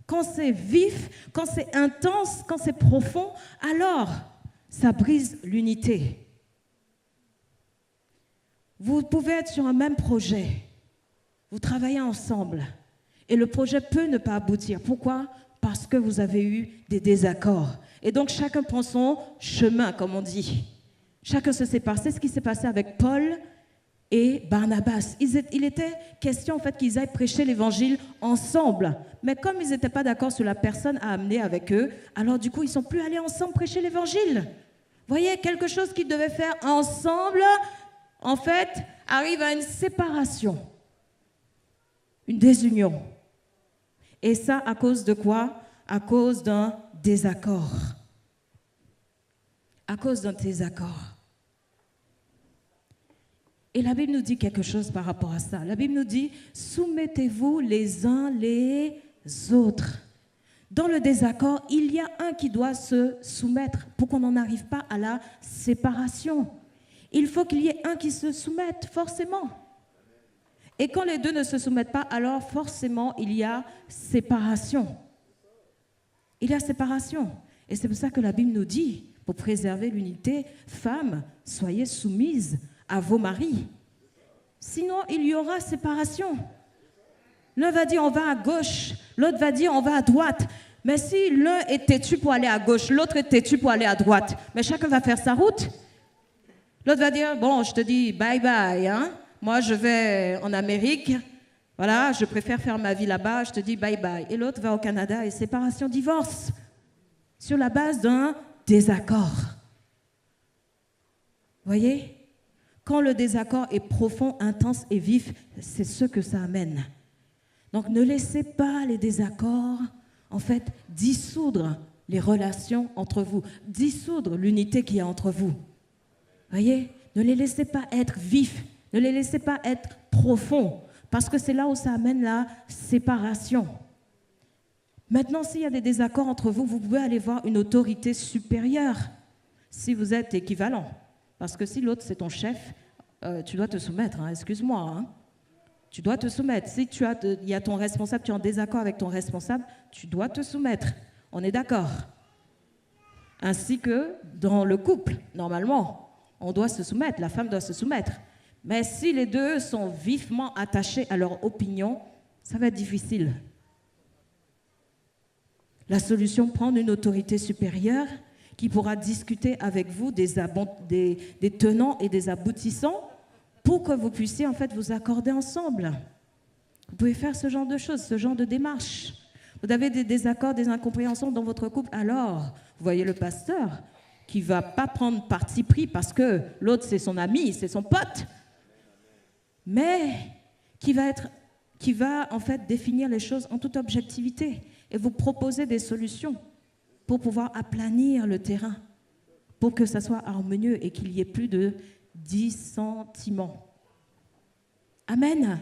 Quand c'est vif, quand c'est intense, quand c'est profond, alors ça brise l'unité. Vous pouvez être sur un même projet, vous travaillez ensemble, et le projet peut ne pas aboutir. Pourquoi? Parce que vous avez eu des désaccords. Et donc chacun prend son chemin, comme on dit. Chacun se sépare. C'est ce qui s'est passé avec Paul et Barnabas. Il était question en fait qu'ils aillent prêcher l'évangile ensemble. Mais comme ils n'étaient pas d'accord sur la personne à amener avec eux, alors du coup ils ne sont plus allés ensemble prêcher l'évangile. Vous voyez, quelque chose qu'ils devaient faire ensemble, en fait, arrive à une séparation, une désunion. Et ça, à cause de quoi? À cause d'un désaccord. À cause d'un désaccord. Et la Bible nous dit quelque chose par rapport à ça. La Bible nous dit, soumettez-vous les uns les autres. Dans le désaccord, il y a un qui doit se soumettre pour qu'on n'en arrive pas à la séparation. Il faut qu'il y ait un qui se soumette, forcément. Et quand les deux ne se soumettent pas, alors forcément, il y a séparation. Il y a séparation. Et c'est pour ça que la Bible nous dit, pour préserver l'unité, femmes, soyez soumises à vos maris. Sinon, il y aura séparation. L'un va dire on va à gauche, l'autre va dire on va à droite. Mais si l'un est têtu pour aller à gauche, l'autre est têtu pour aller à droite, mais chacun va faire sa route. L'autre va dire bon, je te dis bye bye, hein? Moi je vais en Amérique, voilà, je préfère faire ma vie là-bas, je te dis bye bye. Et l'autre va au Canada et séparation, divorce, sur la base d'un désaccord. Voyez? Quand le désaccord est profond, intense et vif, c'est ce que ça amène. Donc ne laissez pas les désaccords, en fait, dissoudre les relations entre vous, dissoudre l'unité qu'il y a entre vous. Voyez? Ne les laissez pas être vifs, ne les laissez pas être profonds, parce que c'est là où ça amène la séparation. Maintenant, s'il y a des désaccords entre vous, vous pouvez aller voir une autorité supérieure, si vous êtes équivalent. Parce que si l'autre, c'est ton chef, tu dois te soumettre, hein, excuse-moi. Hein. Tu dois te soumettre. Si il y a ton responsable, tu es en désaccord avec ton responsable, tu dois te soumettre. On est d'accord. Ainsi que dans le couple, normalement, on doit se soumettre, la femme doit se soumettre. Mais si les deux sont vivement attachés à leur opinion, ça va être difficile. La solution, prendre une autorité supérieure qui pourra discuter avec vous des tenants et des aboutissants pour que vous puissiez en fait vous accorder ensemble. Vous pouvez faire ce genre de choses, ce genre de démarche. Vous avez des désaccords, des incompréhensions dans votre couple, alors vous voyez le pasteur qui ne va pas prendre parti pris parce que l'autre c'est son ami, c'est son pote, mais qui va en fait définir les choses en toute objectivité et vous proposer des solutions pour pouvoir aplanir le terrain, pour que ça soit harmonieux et qu'il n'y ait plus de dissentiments. Amen.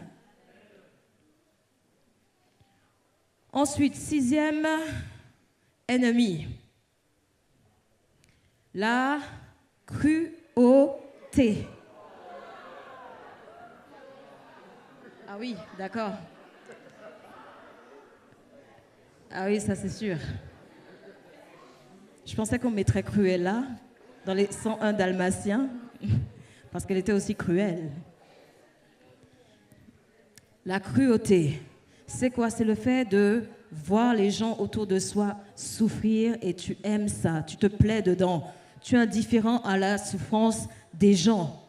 Ensuite, 6e ennemi, la cruauté. Ah oui, d'accord. Ah oui, ça c'est sûr. Je pensais qu'on mettrait Cruella dans les 101 Dalmatiens, parce qu'elle était aussi cruelle. La cruauté, c'est quoi? C'est le fait de voir les gens autour de soi souffrir et tu aimes ça, tu te plais dedans. Tu es indifférent à la souffrance des gens.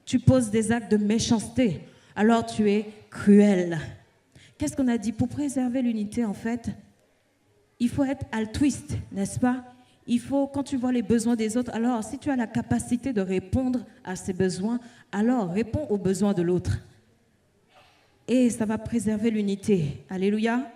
Tu poses des actes de méchanceté, alors tu es cruel. Qu'est-ce qu'on a dit? Pour préserver l'unité, en fait, il faut être altruiste, n'est-ce pas? Il faut, quand tu vois les besoins des autres, alors si tu as la capacité de répondre à ces besoins, alors réponds aux besoins de l'autre. Et ça va préserver l'unité. Alléluia.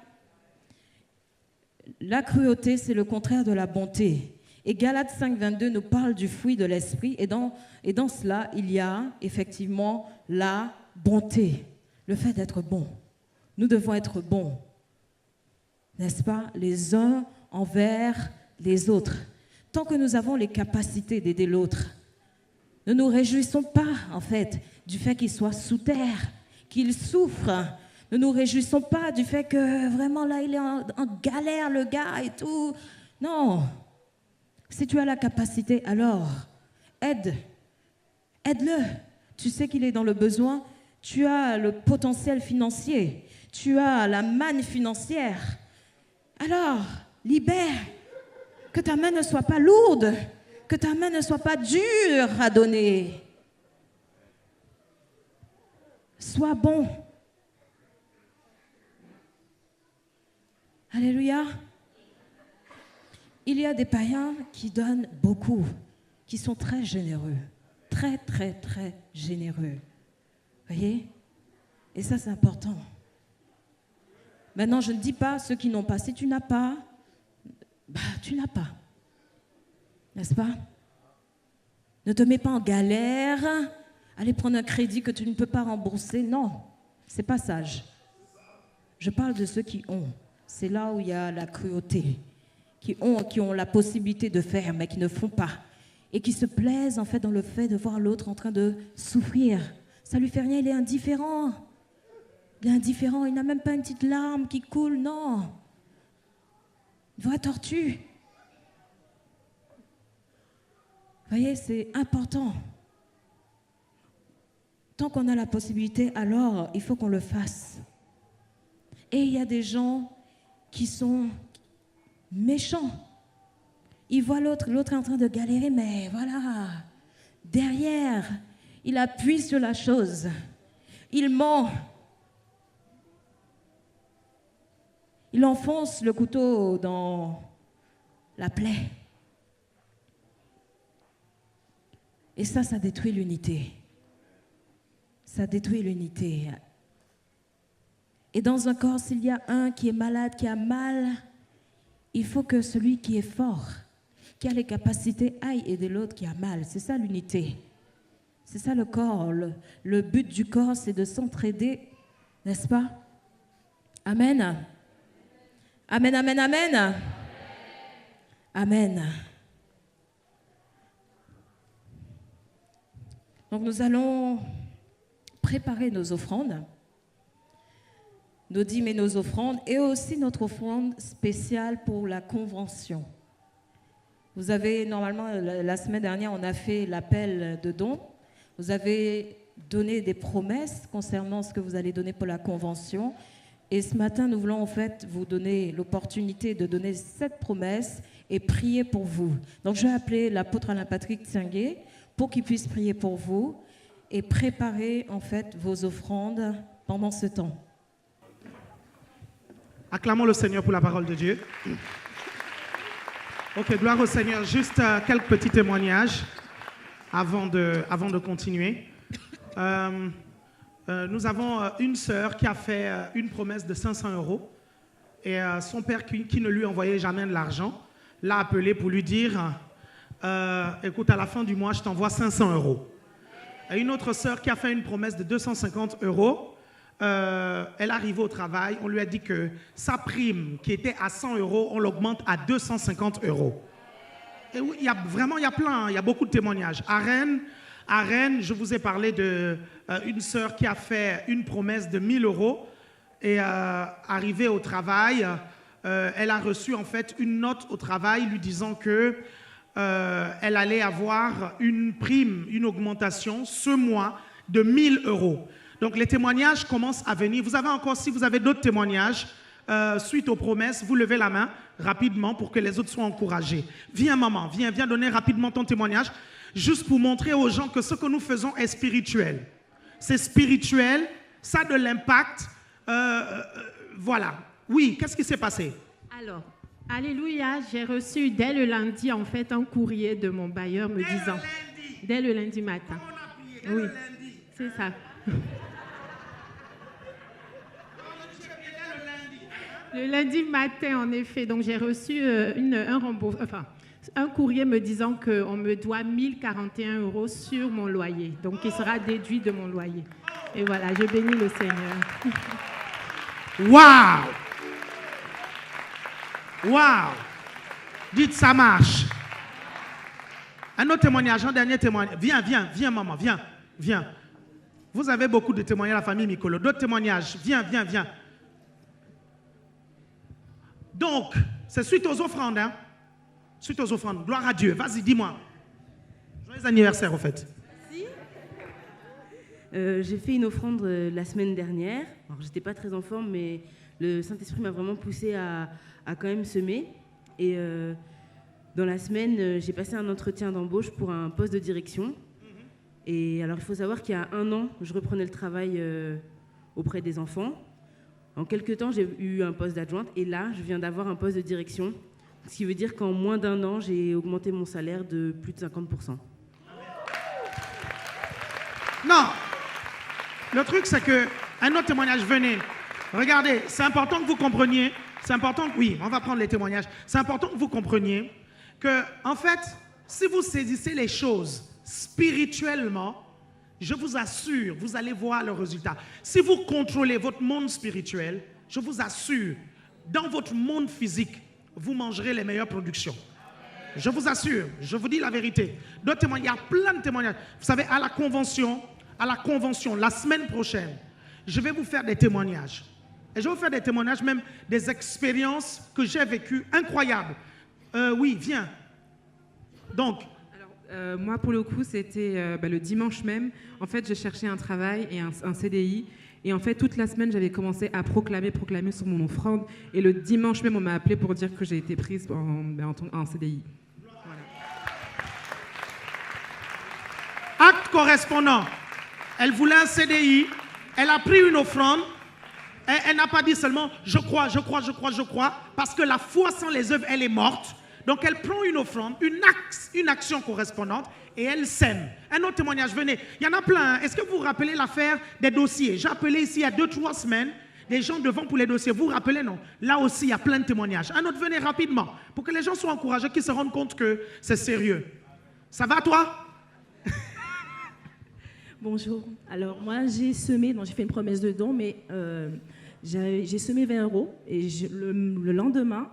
La cruauté, c'est le contraire de la bonté. Et Galates 5,22 nous parle du fruit de l'esprit. Et dans cela, il y a effectivement la bonté. Le fait d'être bon. Nous devons être bons. N'est-ce pas? Les uns envers les autres. Tant que nous avons les capacités d'aider l'autre, ne nous réjouissons pas, en fait, du fait qu'il soit sous terre, qu'il souffre. Ne nous réjouissons pas du fait que vraiment là, il est en galère, le gars et tout. Non. Si tu as la capacité, alors aide-le. Tu sais qu'il est dans le besoin. Tu as le potentiel financier. Tu as la manne financière. Alors, libère. Que ta main ne soit pas lourde. Que ta main ne soit pas dure à donner. Sois bon. Alléluia. Il y a des païens qui donnent beaucoup, qui sont très généreux. Très, très, très généreux. Voyez? Et ça, c'est important. Maintenant, je ne dis pas ceux qui n'ont pas. Si tu n'as pas, tu n'as pas. N'est-ce pas? Ne te mets pas en galère. Aller prendre un crédit que tu ne peux pas rembourser. Non, c'est pas sage. Je parle de ceux qui ont. C'est là où il y a la cruauté. Qui ont la possibilité de faire, mais qui ne font pas. Et qui se plaisent, en fait, dans le fait de voir l'autre en train de souffrir. Ça lui fait rien, il est indifférent. Il est indifférent, il n'a même pas une petite larme qui coule, non. Une vraie tortue. Vous voyez, c'est important. Tant qu'on a la possibilité, alors il faut qu'on le fasse. Et il y a des gens qui sont méchants. Ils voient l'autre est en train de galérer, mais voilà, derrière, il appuie sur la chose. Il ment. Il enfonce le couteau dans la plaie. Et ça détruit l'unité. Ça détruit l'unité. Et dans un corps, s'il y a un qui est malade, qui a mal, il faut que celui qui est fort, qui a les capacités, aille aider l'autre qui a mal. C'est ça l'unité. C'est ça le corps. Le but du corps, c'est de s'entraider, n'est-ce pas? Amen. Amen, amen, amen. Amen. Donc nous allons préparer nos offrandes, nos dîmes et nos offrandes, et aussi notre offrande spéciale pour la convention. Vous avez, normalement, la semaine dernière, on a fait l'appel de dons. Vous avez donné des promesses concernant ce que vous allez donner pour la convention. Et ce matin, nous voulons en fait vous donner l'opportunité de donner cette promesse et prier pour vous. Donc je vais appeler l'apôtre Alain Patrick Tienguet pour qu'il puisse prier pour vous et préparer en fait vos offrandes pendant ce temps. Acclamons le Seigneur pour la parole de Dieu. Ok, gloire au Seigneur. Juste quelques petits témoignages avant de continuer. Nous avons une sœur qui a fait une promesse de 500 € et son père qui ne lui envoyait jamais de l'argent l'a appelé pour lui dire écoute, à la fin du mois, je t'envoie 500 €. Et une autre sœur qui a fait une promesse de 250 €, elle arrivait au travail, on lui a dit que sa prime qui était à 100 €, on l'augmente à 250 €. Et oui, il y a plein, il y a beaucoup de témoignages. À Rennes, je vous ai parlé d'une sœur qui a fait une promesse de 1000 € et arrivée au travail, elle a reçu en fait une note au travail lui disant que elle allait avoir une prime, une augmentation ce mois de 1 000 €. Donc les témoignages commencent à venir. Vous avez encore, si vous avez d'autres témoignages, suite aux promesses, vous levez la main rapidement pour que les autres soient encouragés. Viens maman, viens donner rapidement ton témoignage, juste pour montrer aux gens que ce que nous faisons est spirituel. C'est spirituel, ça a de l'impact. Voilà. Oui, qu'est-ce qui s'est passé? Alors, alléluia, j'ai reçu dès le lundi en fait un courrier de mon bailleur me disant... Dès le lundi matin. Oui, c'est ça. Le lundi matin, en effet, donc j'ai reçu un courrier me disant qu'on me doit 1 041 € sur mon loyer, donc qui sera déduit de mon loyer. Et voilà, je bénis le Seigneur. Waouh! Waouh! Dites, ça marche. Un autre témoignage, un dernier témoignage. Viens, maman, viens. Vous avez beaucoup de témoignages, la famille Mikolo. D'autres témoignages. Viens. Donc, c'est suite aux offrandes, hein? Suite aux offrandes. Gloire à Dieu. Vas-y, dis-moi. Joyeux anniversaire, au fait. Merci. J'ai fait une offrande la semaine dernière. Alors, j'étais pas très en forme, mais le Saint-Esprit m'a vraiment poussé à quand même semer. Et dans la semaine, j'ai passé un entretien d'embauche pour un poste de direction. Et alors, il faut savoir qu'il y a 1 an, je reprenais le travail auprès des enfants. En quelques temps, j'ai eu un poste d'adjointe et là, je viens d'avoir un poste de direction. Ce qui veut dire qu'en moins d'1 an, j'ai augmenté mon salaire de plus de 50%. Non. Le truc, c'est que un autre témoignage, venez. Regardez, c'est important que vous compreniez. C'est important que, oui, on va prendre les témoignages. C'est important que vous compreniez que, en fait, si vous saisissez les choses spirituellement, je vous assure, vous allez voir le résultat. Si vous contrôlez votre monde spirituel, je vous assure, dans votre monde physique, vous mangerez les meilleures productions. Je vous assure, je vous dis la vérité. D'autres témoignages, il y a plein de témoignages. Vous savez, à la convention, la semaine prochaine, je vais vous faire des témoignages. Et je vais vous faire des témoignages, même des expériences que j'ai vécues incroyables. Oui, viens. Donc, moi, pour le coup, c'était le dimanche même. En fait, je cherchais un travail et un CDI. Et en fait, toute la semaine, j'avais commencé à proclamer sur mon offrande. Et le dimanche même, on m'a appelé pour dire que j'ai été prise en CDI. Voilà. Acte correspondant. Elle voulait un CDI. Elle a pris une offrande. Elle n'a pas dit seulement « je crois », parce que la foi sans les œuvres, elle est morte. Donc, elle prend une offrande, une action correspondante et elle sème. Un autre témoignage, venez. Il y en a plein. Hein. Est-ce que vous vous rappelez l'affaire des dossiers? J'ai appelé ici il y a 2-3 semaines des gens devant pour les dossiers. Vous vous rappelez, non? Là aussi, il y a plein de témoignages. Un autre, venez rapidement pour que les gens soient encouragés, qu'ils se rendent compte que c'est sérieux. Ça va, toi? Bonjour. Alors, moi, j'ai semé, j'ai fait une promesse de don, mais j'ai semé 20 € et le lendemain,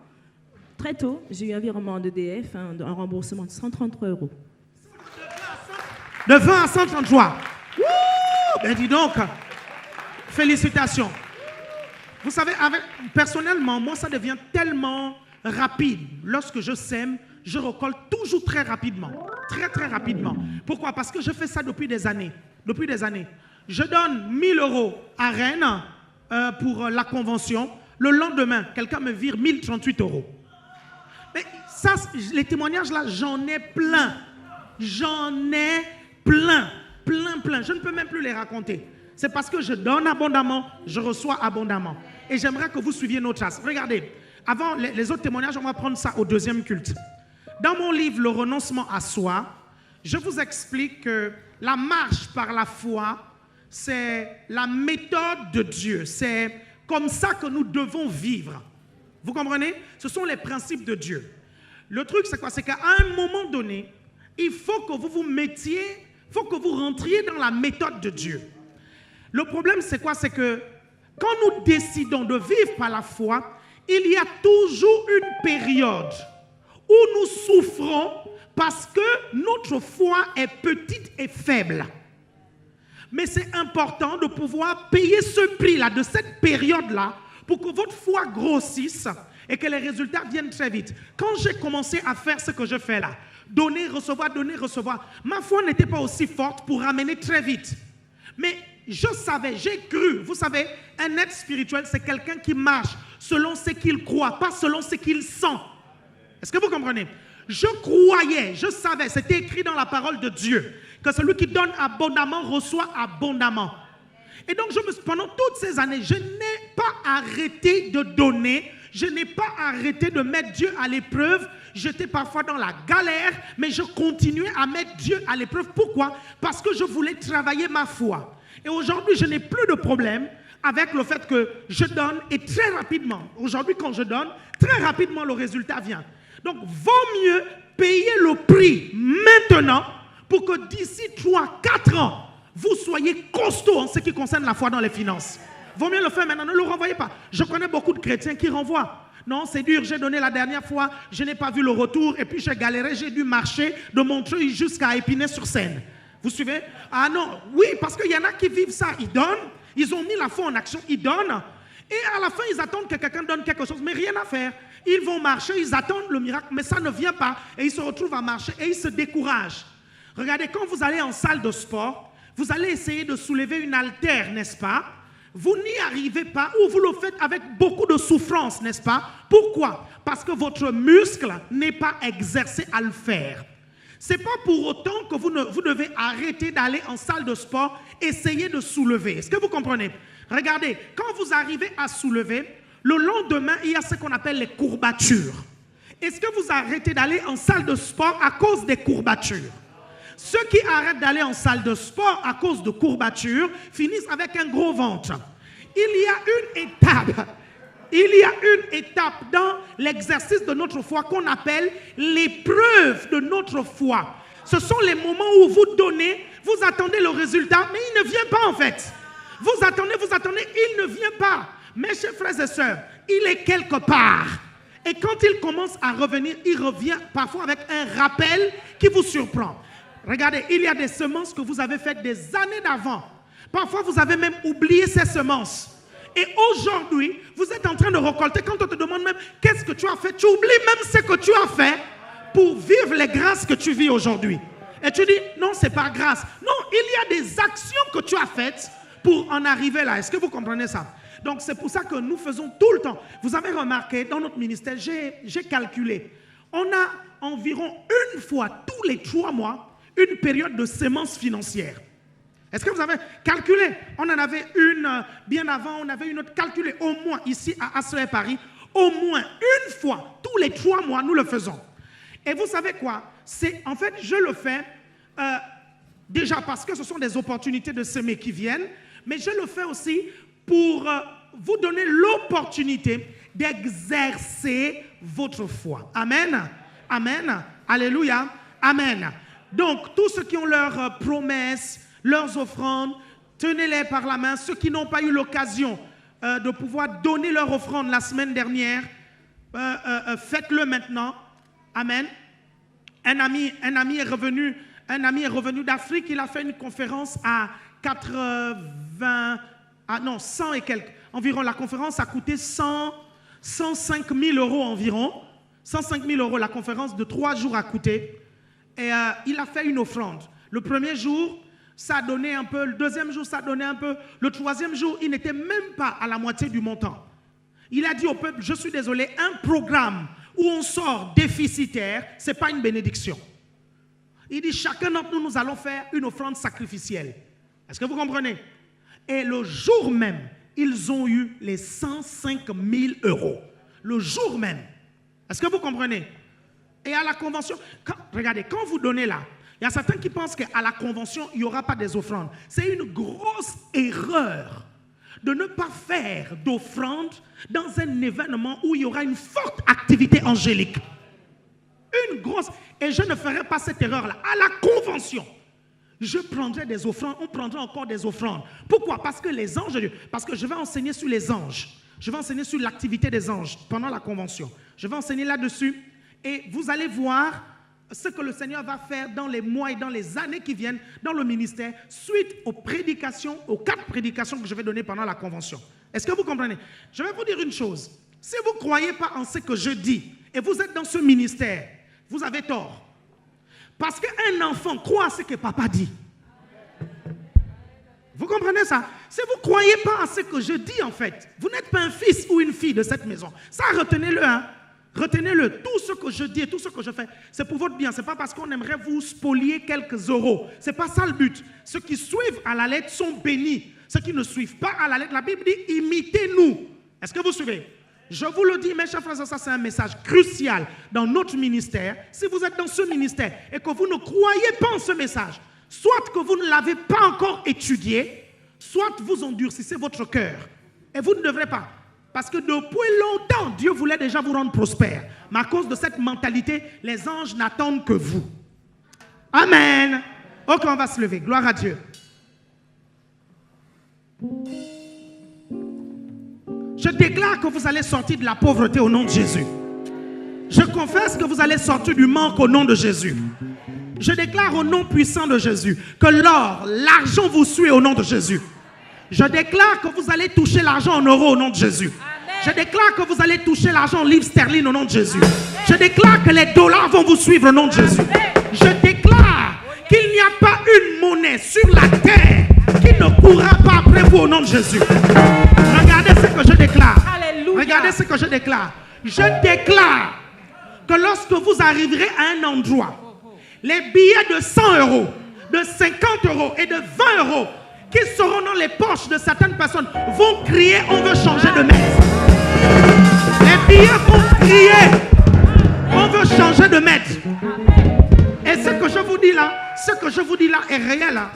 très tôt, j'ai eu un virement d'EDF, un remboursement de 133 €. De 20 à 133. Ben dis donc, félicitations. Vous savez, personnellement, moi, ça devient tellement rapide. Lorsque je sème, je récolte toujours très rapidement. Très, très rapidement. Pourquoi? Parce que je fais ça depuis des années. Je donne 1 000 € à Rennes pour la convention. Le lendemain, quelqu'un me vire 1 038 €. Mais ça, les témoignages là, j'en ai plein. Plein. Je ne peux même plus les raconter. C'est parce que je donne abondamment, je reçois abondamment. Et j'aimerais que vous suiviez nos traces. Regardez, avant les autres témoignages, on va prendre ça au deuxième culte. Dans mon livre, Le renoncement à soi, je vous explique que la marche par la foi, c'est la méthode de Dieu. C'est comme ça que nous devons vivre. Vous comprenez? Ce sont les principes de Dieu. Le truc, c'est quoi? C'est qu'à un moment donné, il faut que vous vous mettiez, il faut que vous rentriez dans la méthode de Dieu. Le problème, c'est quoi? C'est que quand nous décidons de vivre par la foi, il y a toujours une période où nous souffrons parce que notre foi est petite et faible. Mais c'est important de pouvoir payer ce prix-là, de cette période-là, pour que votre foi grossisse et que les résultats viennent très vite. Quand j'ai commencé à faire ce que je fais là, donner, recevoir, ma foi n'était pas aussi forte pour ramener très vite. Mais je savais, j'ai cru. Vous savez, un être spirituel, c'est quelqu'un qui marche selon ce qu'il croit, pas selon ce qu'il sent. Est-ce que vous comprenez? Je croyais, je savais, c'était écrit dans la parole de Dieu, que celui qui donne abondamment reçoit abondamment. Et donc, pendant toutes ces années, je n'ai pas arrêté de donner, je n'ai pas arrêté de mettre Dieu à l'épreuve. J'étais parfois dans la galère, mais je continuais à mettre Dieu à l'épreuve. Pourquoi? Parce que je voulais travailler ma foi. Et aujourd'hui, je n'ai plus de problème avec le fait que je donne et très rapidement, aujourd'hui quand je donne, très rapidement le résultat vient. Donc, vaut mieux payer le prix maintenant pour que d'ici 3-4 ans, vous soyez costaud en ce qui concerne la foi dans les finances. Vaut mieux le faire maintenant, ne le renvoyez pas. Je connais beaucoup de chrétiens qui renvoient. Non, c'est dur, j'ai donné la dernière fois, je n'ai pas vu le retour, et puis j'ai galéré, j'ai dû marcher de Montreuil jusqu'à Épinay-sur-Seine. Vous suivez? Ah non, oui, parce qu'il y en a qui vivent ça, ils donnent, ils ont mis la foi en action, ils donnent, et à la fin, ils attendent que quelqu'un donne quelque chose, mais rien à faire. Ils vont marcher, ils attendent le miracle, mais ça ne vient pas, et ils se retrouvent à marcher, et ils se découragent. Regardez, quand vous allez en salle de sport, vous allez essayer de soulever une haltère, n'est-ce pas? Vous n'y arrivez pas, ou vous le faites avec beaucoup de souffrance, n'est-ce pas? Pourquoi? Parce que votre muscle n'est pas exercé à le faire. Ce n'est pas pour autant que vous devez arrêter d'aller en salle de sport, essayer de soulever. Est-ce que vous comprenez? Regardez, quand vous arrivez à soulever, le lendemain, il y a ce qu'on appelle les courbatures. Est-ce que vous arrêtez d'aller en salle de sport à cause des courbatures? Ceux qui arrêtent d'aller en salle de sport à cause de courbatures finissent avec un gros ventre. Il y a une étape dans l'exercice de notre foi qu'on appelle l'épreuve de notre foi. Ce sont les moments où vous donnez, vous attendez le résultat, mais il ne vient pas en fait. Vous attendez, il ne vient pas. Mes chers frères et sœurs, il est quelque part. Et quand il commence à revenir, il revient parfois avec un rappel qui vous surprend. Regardez, il y a des semences que vous avez faites des années d'avant. Parfois, vous avez même oublié ces semences. Et aujourd'hui, vous êtes en train de récolter. Quand on te demande même qu'est-ce que tu as fait, tu oublies même ce que tu as fait pour vivre les grâces que tu vis aujourd'hui. Et tu dis, non, ce n'est pas grâce. Non, il y a des actions que tu as faites pour en arriver là. Est-ce que vous comprenez ça? Donc, c'est pour ça que nous faisons tout le temps. Vous avez remarqué, dans notre ministère, j'ai calculé. On a environ une fois tous les 3 mois une période de sémence financière. Est-ce que vous avez calculé? On en avait une bien avant, on avait une autre calculée. Au moins ici à ACE Paris, au moins une fois tous les 3 mois, nous le faisons. Et vous savez quoi? En fait, je le fais déjà parce que ce sont des opportunités de semer qui viennent, mais je le fais aussi pour vous donner l'opportunité d'exercer votre foi. Amen. Amen. Alléluia. Amen. Donc, tous ceux qui ont leurs promesses, leurs offrandes, tenez-les par la main. Ceux qui n'ont pas eu l'occasion de pouvoir donner leur offrande la semaine dernière, faites-le maintenant. Amen. Un ami est revenu d'Afrique. Il a fait une conférence à 100 et quelques. Environ, la conférence a coûté 105 000 euros environ. 105 000 euros, la conférence de 3 jours a coûté. Et il a fait une offrande. Le premier jour, ça a donné un peu. Le deuxième jour, ça a donné un peu. Le troisième jour, il n'était même pas à la moitié du montant. Il a dit au peuple, je suis désolé, un programme où on sort déficitaire, ce n'est pas une bénédiction. Il dit, chacun d'entre nous, nous allons faire une offrande sacrificielle. Est-ce que vous comprenez? Et le jour même, ils ont eu les 105 000 euros. Le jour même. Est-ce que vous comprenez? Et à la convention, regardez, quand vous donnez là, il y a certains qui pensent qu'à la convention, il n'y aura pas des offrandes. C'est une grosse erreur de ne pas faire d'offrande dans un événement où il y aura une forte activité angélique. Une grosse... Et je ne ferai pas cette erreur-là. À la convention, je prendrai des offrandes, on prendra encore des offrandes. Pourquoi? Parce que les anges de Dieu, parce que je vais enseigner sur les anges. Je vais enseigner sur l'activité des anges pendant la convention. Je vais enseigner là-dessus. Et vous allez voir ce que le Seigneur va faire dans les mois et dans les années qui viennent dans le ministère, suite aux prédications, aux 4 prédications que je vais donner pendant la convention. Est-ce que vous comprenez? Je vais vous dire une chose. Si vous ne croyez pas en ce que je dis et vous êtes dans ce ministère, vous avez tort. Parce qu'un enfant croit à ce que papa dit. Vous comprenez ça? Si vous ne croyez pas à ce que je dis en fait, vous n'êtes pas un fils ou une fille de cette maison. Ça, retenez-le. Hein? Retenez-le. Tout ce que je dis et tout ce que je fais, c'est pour votre bien. Ce n'est pas parce qu'on aimerait vous spolier quelques euros. Ce n'est pas ça le but. Ceux qui suivent à la lettre sont bénis. Ceux qui ne suivent pas à la lettre, la Bible dit imitez-nous. Est-ce que vous suivez? Je vous le dis, mes chers frères, ça c'est un message crucial dans notre ministère. Si vous êtes dans ce ministère et que vous ne croyez pas en ce message, soit que vous ne l'avez pas encore étudié, soit vous endurcissez votre cœur. Et vous ne devrez pas. Parce que depuis longtemps, Dieu voulait déjà vous rendre prospère. Mais à cause de cette mentalité, les anges n'attendent que vous. Amen. Ok, on va se lever. Gloire à Dieu. Je déclare que vous allez sortir de la pauvreté au nom de Jésus. Je confesse que vous allez sortir du manque au nom de Jésus. Je déclare au nom puissant de Jésus que l'or, l'argent vous suit au nom de Jésus. Je déclare que vous allez toucher l'argent en euros au nom de Jésus. Je déclare que vous allez toucher l'argent en livres sterling au nom de Jésus. Je déclare que les dollars vont vous suivre au nom de Jésus. Je déclare qu'il n'y a pas une monnaie sur la terre qui ne courra pas après vous au nom de Jésus. Regardez ce que je déclare. Alléluia. Regardez ce que je déclare. Je déclare que lorsque vous arriverez à un endroit, les billets de 100 euros, de 50 euros et de 20 euros qui seront dans les poches de certaines personnes vont crier on veut changer de maître. Les billets vont crier on veut changer de maître. Et ce que je vous dis là, est réel. Hein?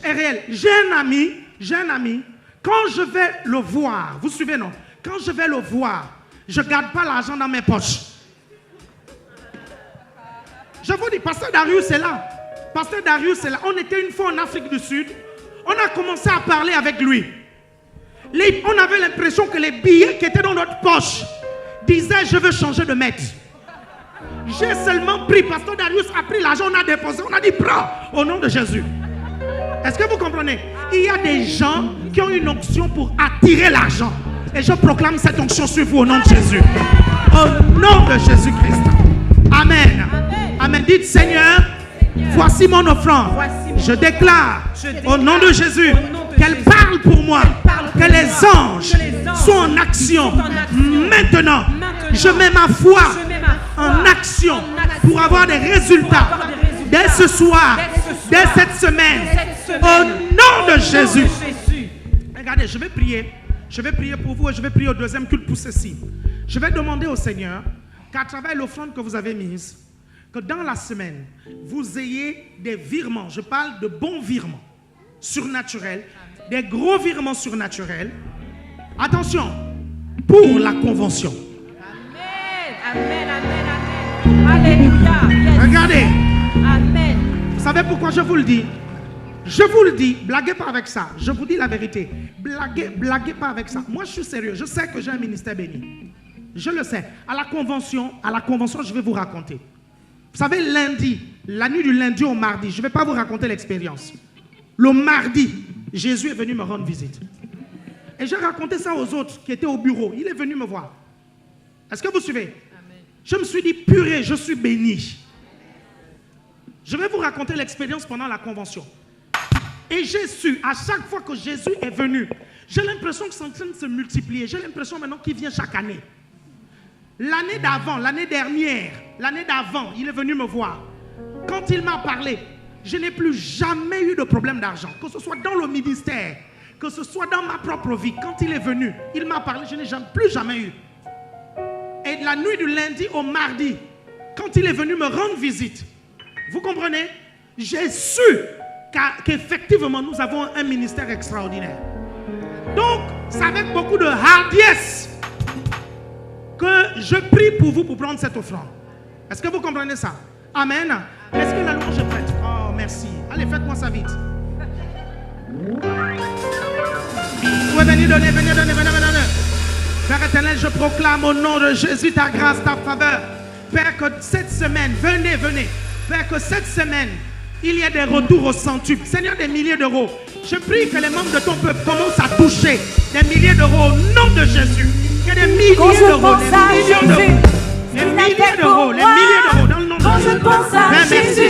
Est réel. J'ai un ami, quand je vais le voir, vous suivez non? Quand je vais le voir, je ne garde pas l'argent dans mes poches. Je vous dis, Pasteur Darius est là. Pasteur Darius est là. On était une fois en Afrique du Sud. On a commencé à parler avec lui. On avait l'impression que les billets qui étaient dans notre poche disaient je veux changer de maître. J'ai seulement pris. Pasteur Darius a pris l'argent, on a déposé. On a dit prends au nom de Jésus. Est-ce que vous comprenez? Il y a des gens qui ont une onction pour attirer l'argent. Et je proclame cette onction sur vous au nom de Jésus. Au nom de Jésus-Christ. Amen. Amen. Dites Seigneur, voici mon offrande. Je déclare au nom de Jésus qu'elle parle pour moi. Que les anges soient en action. Maintenant, je mets ma foi en action pour avoir des résultats. Dès ce soir, dès cette semaine, au nom de Jésus. Regardez, je vais prier. Je vais prier pour vous et je vais prier au deuxième culte pour ceci. Je vais demander au Seigneur qu'à travers l'offrande que vous avez mise, que dans la semaine, vous ayez des virements. Je parle de bons virements surnaturels, des gros virements surnaturels. Attention, pour la convention. Amen, amen, amen. Alléluia. Yes. Regardez. Amen. Vous savez pourquoi je vous le dis? Je vous le dis, blaguez pas avec ça. Je vous dis la vérité. Blaguez pas avec ça. Moi, je suis sérieux. Je sais que j'ai un ministère béni. Je le sais. À la convention, je vais vous raconter. Vous savez, lundi, la nuit du lundi au mardi, je ne vais pas vous raconter l'expérience. Le mardi, Jésus est venu me rendre visite. Et j'ai raconté ça aux autres qui étaient au bureau. Il est venu me voir. Est-ce que vous suivez? Amen. Je me suis dit, purée, je suis béni. Je vais vous raconter l'expérience pendant la convention. Et j'ai su, à chaque fois que Jésus est venu, j'ai l'impression que c'est en train de se multiplier. J'ai l'impression maintenant qu'il vient chaque année. L'année d'avant, l'année dernière, l'année d'avant, il est venu me voir. Quand il m'a parlé, je n'ai plus jamais eu de problème d'argent. Que ce soit dans le ministère, que ce soit dans ma propre vie. Quand il est venu, il m'a parlé, je n'ai plus jamais eu. Et la nuit du lundi au mardi, quand il est venu me rendre visite, vous comprenez? J'ai su qu'effectivement, nous avons un ministère extraordinaire. Donc, c'est avec beaucoup de hardiesse que je prie pour vous pour prendre cette offrande. Est-ce que vous comprenez ça? Amen. Est-ce que la louange est prête? Oh, merci. Allez, faites-moi ça vite. Oui, venez donner, venez donner, venez donner. Père éternel, je proclame au nom de Jésus ta grâce, ta faveur. Père, que cette semaine, venez. Père, que cette semaine, il y ait des retours au centuple. Seigneur, des milliers d'euros. Je prie que les membres de ton peuple commencent à toucher des milliers d'euros au nom de Jésus. Que des milliers Quand je d'euros, pense à des millions d'euros. Jésus, Les milliers d'euros, les milliers d'euros dans le nom de quand je Jésus. pense à Père, merci Jésus,